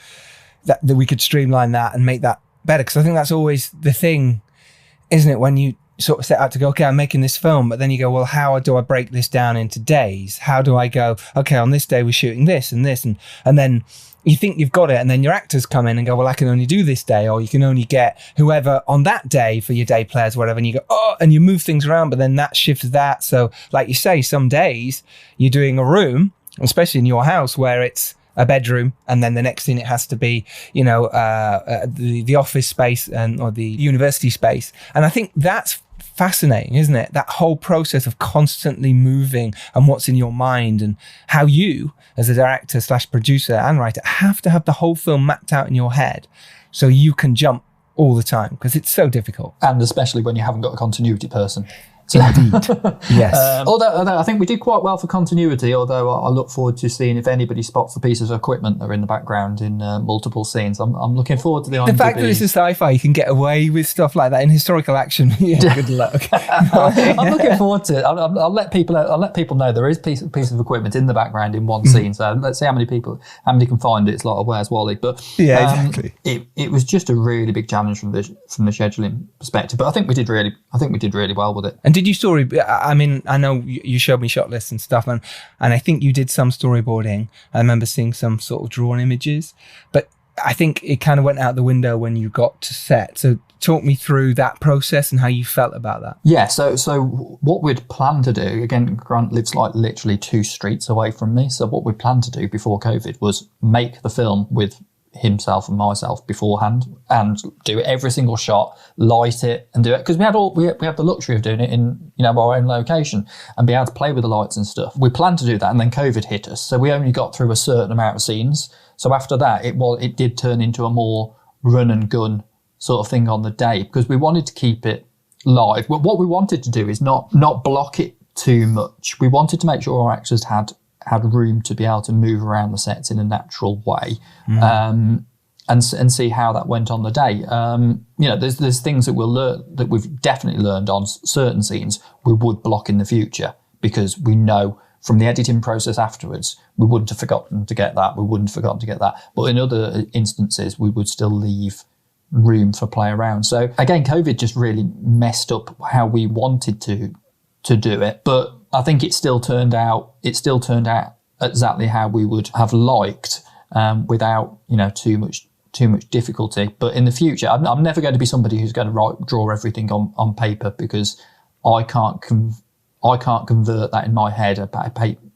Speaker 9: that we could streamline that and make that better. Because I think that's always the thing, isn't it? When you sort of set out to go, okay, I'm making this film, but then you go, well, how do I break this down into days? How do I go, okay, on this day we're shooting this and this, and then you think you've got it, and then your actors come in and go, well, I can only do this day, or you can only get whoever on that day for your day players, whatever, and you go, oh, and you move things around, but then that shifts that. So like you say, some days you're doing a room, especially in your house, where it's a bedroom, and then the next thing it has to be, the office space or the university space. And I think that's fascinating, isn't it? That whole process of constantly moving and what's in your mind, and how you, as a director / producer and writer, have to have the whole film mapped out in your head so you can jump all the time, because it's so difficult.
Speaker 2: And especially when you haven't got a continuity person.
Speaker 9: Indeed. Yes.
Speaker 2: Although I think we did quite well for continuity, although I look forward to seeing if anybody spots the pieces of equipment that are in the background in multiple scenes. I'm looking forward to the IMDb.
Speaker 9: The fact that this is sci-fi, you can get away with stuff like that. In historical action, good luck.
Speaker 2: I'm looking forward to it. I'll let people know there is piece of equipment in the background in one scene. So let's see how many can find it. It's like a Where's Wally? But
Speaker 9: exactly.
Speaker 2: It was just a really big challenge from the scheduling perspective. But I think we did really well with it.
Speaker 9: And did you I know you showed me shot lists and stuff, and I think you did some storyboarding. I remember seeing some sort of drawn images, but I think it kind of went out the window when you got to set. So talk me through that process and how you felt about that.
Speaker 2: Yeah, so what we'd planned to do, again, Grant lives like literally 2 streets away from me, so what we planned to do before COVID was make the film with himself and myself beforehand and do every single shot, light it and do it, because we have the luxury of doing it in our own location and be able to play with the lights and stuff. We planned to do that, and then COVID hit us, so we only got through a certain amount of scenes. So after that, it did turn into a more run and gun sort of thing on the day, because we wanted to keep it live. What we wanted to do is not block it too much. We wanted to make sure our actors had room to be able to move around the sets in a natural way, and see how that went on the day. There's things that we'll learn, that we've definitely learned on certain scenes we would block in the future, because we know from the editing process afterwards we wouldn't have forgotten to get that. But in other instances we would still leave room for play around. So again, COVID just really messed up how we wanted to do it, but I think it still turned out exactly how we would have liked, without too much difficulty. But in the future, I'm never going to be somebody who's going to draw everything on paper, because I can't convert that in my head.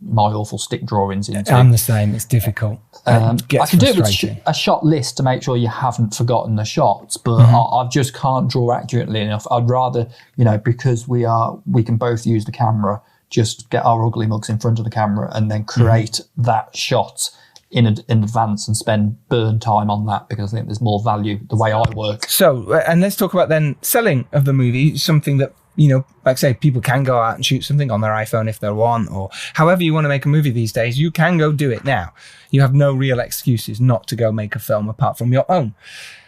Speaker 2: My awful stick drawings into.
Speaker 9: I'm the same. It's difficult.
Speaker 2: I can do it with a shot list to make sure you haven't forgotten the shots, but I just can't draw accurately enough. I'd rather, because we can both use the camera, just get our ugly mugs in front of the camera and then create that shot in advance and burn time on that, because I think there's more value the way I work.
Speaker 9: So, and let's talk about then selling of the movie, something that, like I say, people can go out and shoot something on their iPhone if they want, or however you want to make a movie these days, you can go do it now. You have no real excuses not to go make a film apart from your own.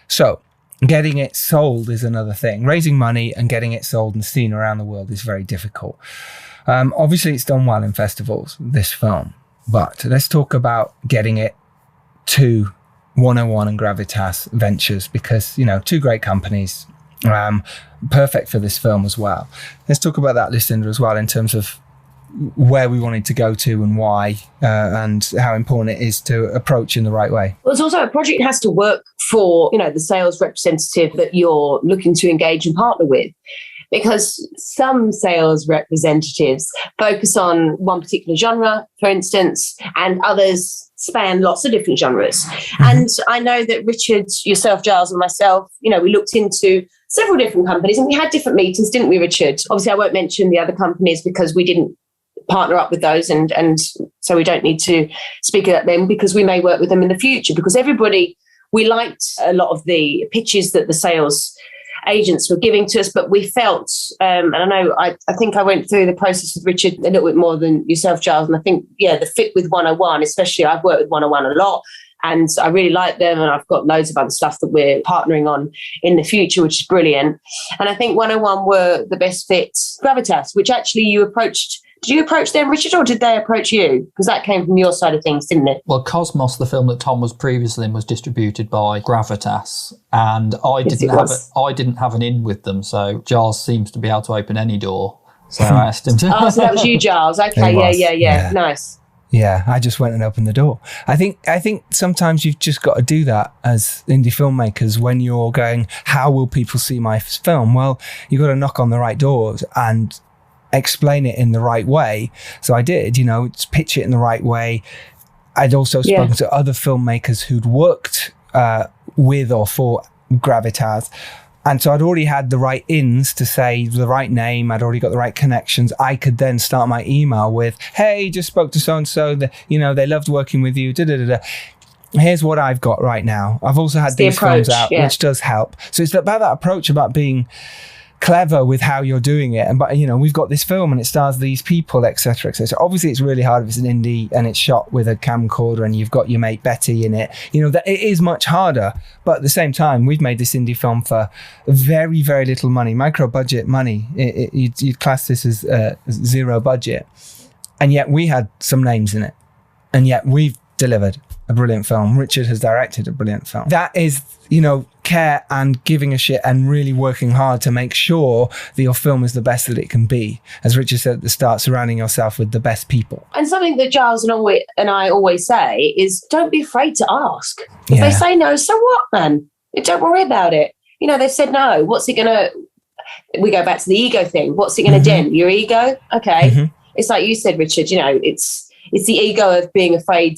Speaker 9: So getting it sold is another thing. Raising money and getting it sold and seen around the world is very difficult. Obviously, it's done well in festivals, this film, but let's talk about getting it to 101 and Gravitas Ventures, because, 2 great companies, perfect for this film as well. Let's talk about that, Lucinda, as well, in terms of where we wanted to go to and why, and how important it is to approach in the right way.
Speaker 3: Well, it's also a project has to work for, the sales representative that you're looking to engage and partner with. Because some sales representatives focus on one particular genre, for instance, and others span lots of different genres. And I know that Richard, yourself, Giles, and myself, we looked into several different companies and we had different meetings, didn't we, Richard? Obviously, I won't mention the other companies because we didn't partner up with those, and so we don't need to speak about them, because we may work with them in the future. Because we liked a lot of the pitches that the sales agents were giving to us, but we felt, and I know I think I went through the process with Richard a little bit more than yourself, Giles, and I think, the fit with 101, especially, I've worked with 101 a lot, and I really like them, and I've got loads of other stuff that we're partnering on in the future, which is brilliant. And I think 101 were the best fit. Gravitas, which actually you approached. Did you approach them, Richard, or did they approach you? Because that came from your side of things, didn't it?
Speaker 2: Well, Cosmos, the film that Tom was previously in, was distributed by Gravitas, and I didn't have an in with them. So Giles seems to be able to open any door. So I asked him to.
Speaker 3: Oh, so that was you, Giles. Okay, yeah. Nice.
Speaker 9: Yeah, I just went and opened the door. I think sometimes you've just got to do that as indie filmmakers when you're going, how will people see my film? Well, you've got to knock on the right doors and explain it in the right way. So I did, pitch it in the right way, I'd also spoken to other filmmakers who'd worked with or for Gravitas. And so I'd already had the right ins to say the right name. I'd already got the right connections. I could then start my email with, hey, just spoke to so-and-so. They loved working with you. Here's what I've got right now. I've also had these films out, which does help. So it's about that approach, about being clever with how you're doing it. And, but, we've got this film and it stars these people, etc., etc. Obviously, it's really hard if it's an indie and it's shot with a camcorder and you've got your mate Betty in it. That it is much harder. But at the same time, we've made this indie film for very, very little money, micro budget money. You'd class this as zero budget. And yet we had some names in it. And yet we've delivered a brilliant film. Richard has directed a brilliant film. That is, care and giving a shit and really working hard to make sure that your film is the best that it can be. As Richard said at the start, surrounding yourself with the best people.
Speaker 3: And something that Giles and I always say is, don't be afraid to ask. If they say no, so what, man? Don't worry about it. They've said no. What's it gonna? We go back to the ego thing. What's it gonna dent? Your ego? Okay. It's like you said, Richard. It's the ego of being afraid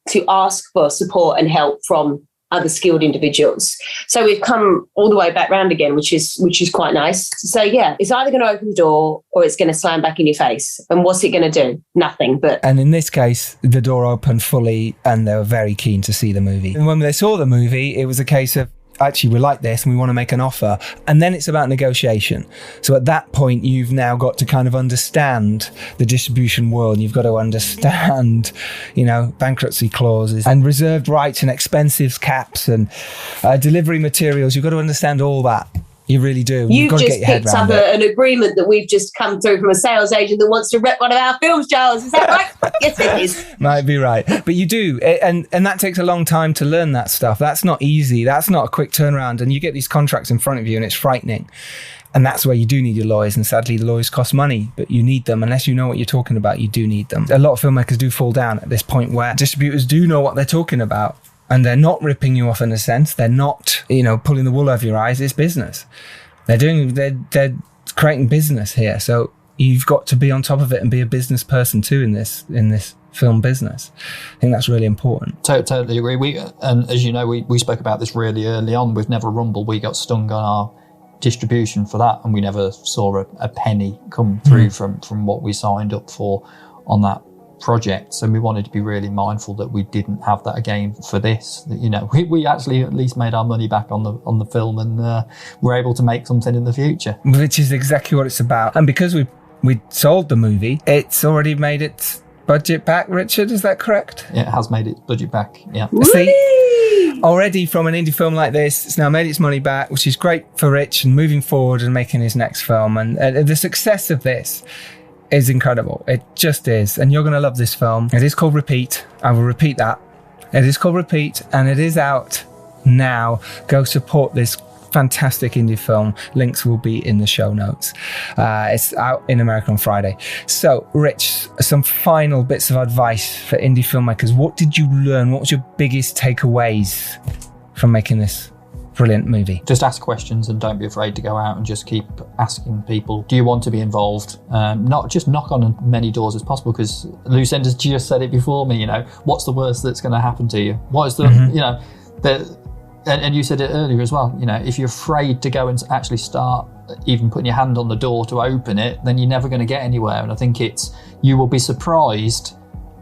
Speaker 3: to ask for support and help from other skilled individuals. So we've come all the way back round again, which is quite nice. So it's either going to open the door or it's going to slam back in your face. And what's it going to do? Nothing. And
Speaker 9: in this case, the door opened fully and they were very keen to see the movie. And when they saw the movie, it was a case of, actually, we like this and we want to make an offer. And then it's about negotiation. So at that point, you've now got to kind of understand the distribution world. You've got to understand, bankruptcy clauses and reserved rights and expensive caps and delivery materials. You've got to understand all that. You really do.
Speaker 3: You've got just picked up an agreement that we've just come through from a sales agent that wants to rep one of our films, Giles. Is that right? Yes, it is.
Speaker 9: Might be right. But you do. And that takes a long time to learn that stuff. That's not easy. That's not a quick turnaround. And you get these contracts in front of you and it's frightening. And that's where you do need your lawyers. And sadly, the lawyers cost money, but you need them. Unless you know what you're talking about, you do need them. A lot of filmmakers do fall down at this point where distributors do know what they're talking about. And they're not ripping you off in a sense. They're not, pulling the wool over your eyes. It's business. They're creating business here. So you've got to be on top of it and be a business person too in this film business. I think that's really important.
Speaker 2: Totally agree. And as you know, we spoke about this really early on with Never Rumble. We got stung on our distribution for that, and we never saw a penny come through from what we signed up for on that project. So we wanted to be really mindful that we didn't have that again for this. We actually at least made our money back on the film, and we're able to make something in the future,
Speaker 9: which is exactly what it's about. And because we sold the movie, it's already made its budget back. Richard, is that correct?
Speaker 2: Yeah, it has made its budget back. Yeah.
Speaker 9: See, already from an indie film like this, it's now made its money back, which is great for Rich and moving forward and making his next film. And the success of this is incredible. It just is. And you're going to love this film. It is called Repeat. I will repeat that. It is called Repeat, and it is out now. Go support this fantastic indie film. Links will be in the show notes. It's out in America on Friday. So, Rich, some final bits of advice for indie filmmakers. What did you learn? What was your biggest takeaways from making this brilliant movie?
Speaker 2: Just ask questions and don't be afraid to go out and just keep asking people, do you want to be involved? Not just knock on as many doors as possible, because Lucinda's just said it before me, what's the worst that's going to happen to you? What is the, and you said it earlier as well, if you're afraid to go and actually start even putting your hand on the door to open it, then you're never going to get anywhere. And I think you will be surprised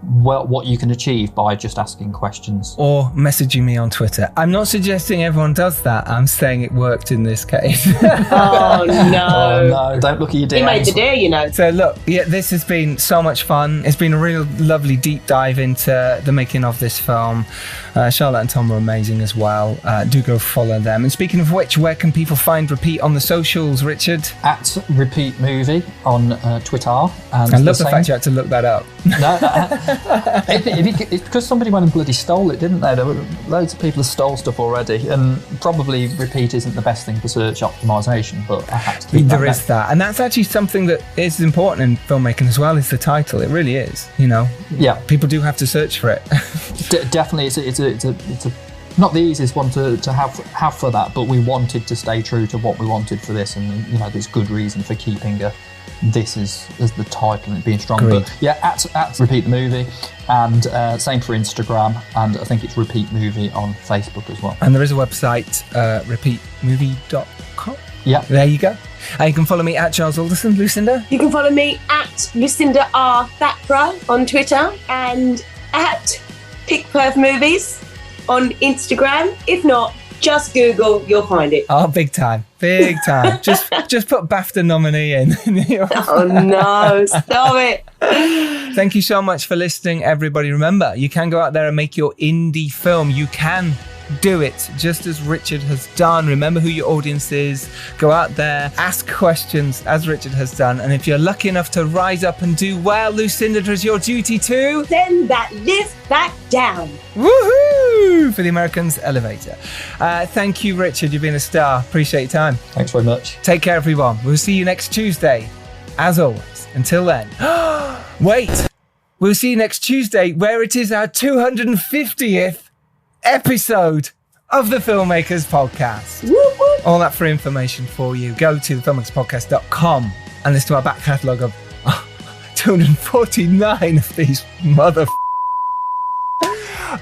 Speaker 2: what you can achieve by just asking questions.
Speaker 9: Or messaging me on Twitter. I'm not suggesting everyone does that. I'm saying it worked in this case.
Speaker 3: Oh, no.
Speaker 2: Oh, no. Don't look at your DMs.
Speaker 3: He made the day,
Speaker 9: So look, this has been so much fun. It's been a real lovely deep dive into the making of this film. Charlotte and Tom are amazing as well. Do go follow them. And speaking of which, where can people find Repeat on the socials, Richard?
Speaker 2: At Repeat Movie on Twitter. And
Speaker 9: I love the fact you had to look that up.
Speaker 2: No, it's because somebody went and bloody stole it, didn't they? There were loads of people who stole stuff already, and probably Repeat isn't the best thing for search optimization, but I had to keep
Speaker 9: There is that, and that's actually something that is important in filmmaking as well, is the title. It really is,
Speaker 2: Yeah.
Speaker 9: People do have to search for it.
Speaker 2: Definitely, it's a not the easiest one to have for that, but we wanted to stay true to what we wanted for this, and there's good reason for keeping this as the title and it being strong.
Speaker 9: Agreed.
Speaker 2: But yeah, at Repeat the Movie, and same for Instagram, and I think it's Repeat Movie on Facebook as well.
Speaker 9: And there is a website, repeatmovie.com.
Speaker 2: Yeah.
Speaker 9: There you go. And you can follow me at Charles Alderson. Lucinda?
Speaker 3: You can follow me at Lucinda R. Thapra on Twitter and at PickPerf Movies on Instagram. If not, just Google, you'll find it.
Speaker 9: Oh, big time. Big time. just put BAFTA nominee in.
Speaker 3: Oh, no. Stop it.
Speaker 9: Thank you so much for listening, everybody. Remember, you can go out there and make your indie film. You can do it just as Richard has done. Remember who your audience is. Go out there, ask questions as Richard has done. And if you're lucky enough to rise up and do well, Lucinda, it is your duty to
Speaker 3: send that lift back down.
Speaker 9: Woohoo! For the Americans Elevator. Thank you, Richard. You've been a star. Appreciate your time.
Speaker 2: Thanks very much.
Speaker 9: Take care, everyone. We'll see you next Tuesday. As always. Until then. Wait! We'll see you next Tuesday, where it is our 250th episode of the Filmmakers Podcast.
Speaker 3: Whoop, whoop.
Speaker 9: All that free information for you. Go to thefilmmakerspodcast.com and listen to our back catalogue of 249 of these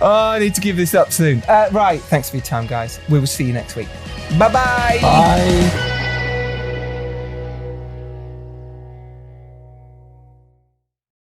Speaker 9: Oh, I need to give this up soon. Right, thanks for your time, guys. We will see you next week. Bye-bye.
Speaker 2: Bye.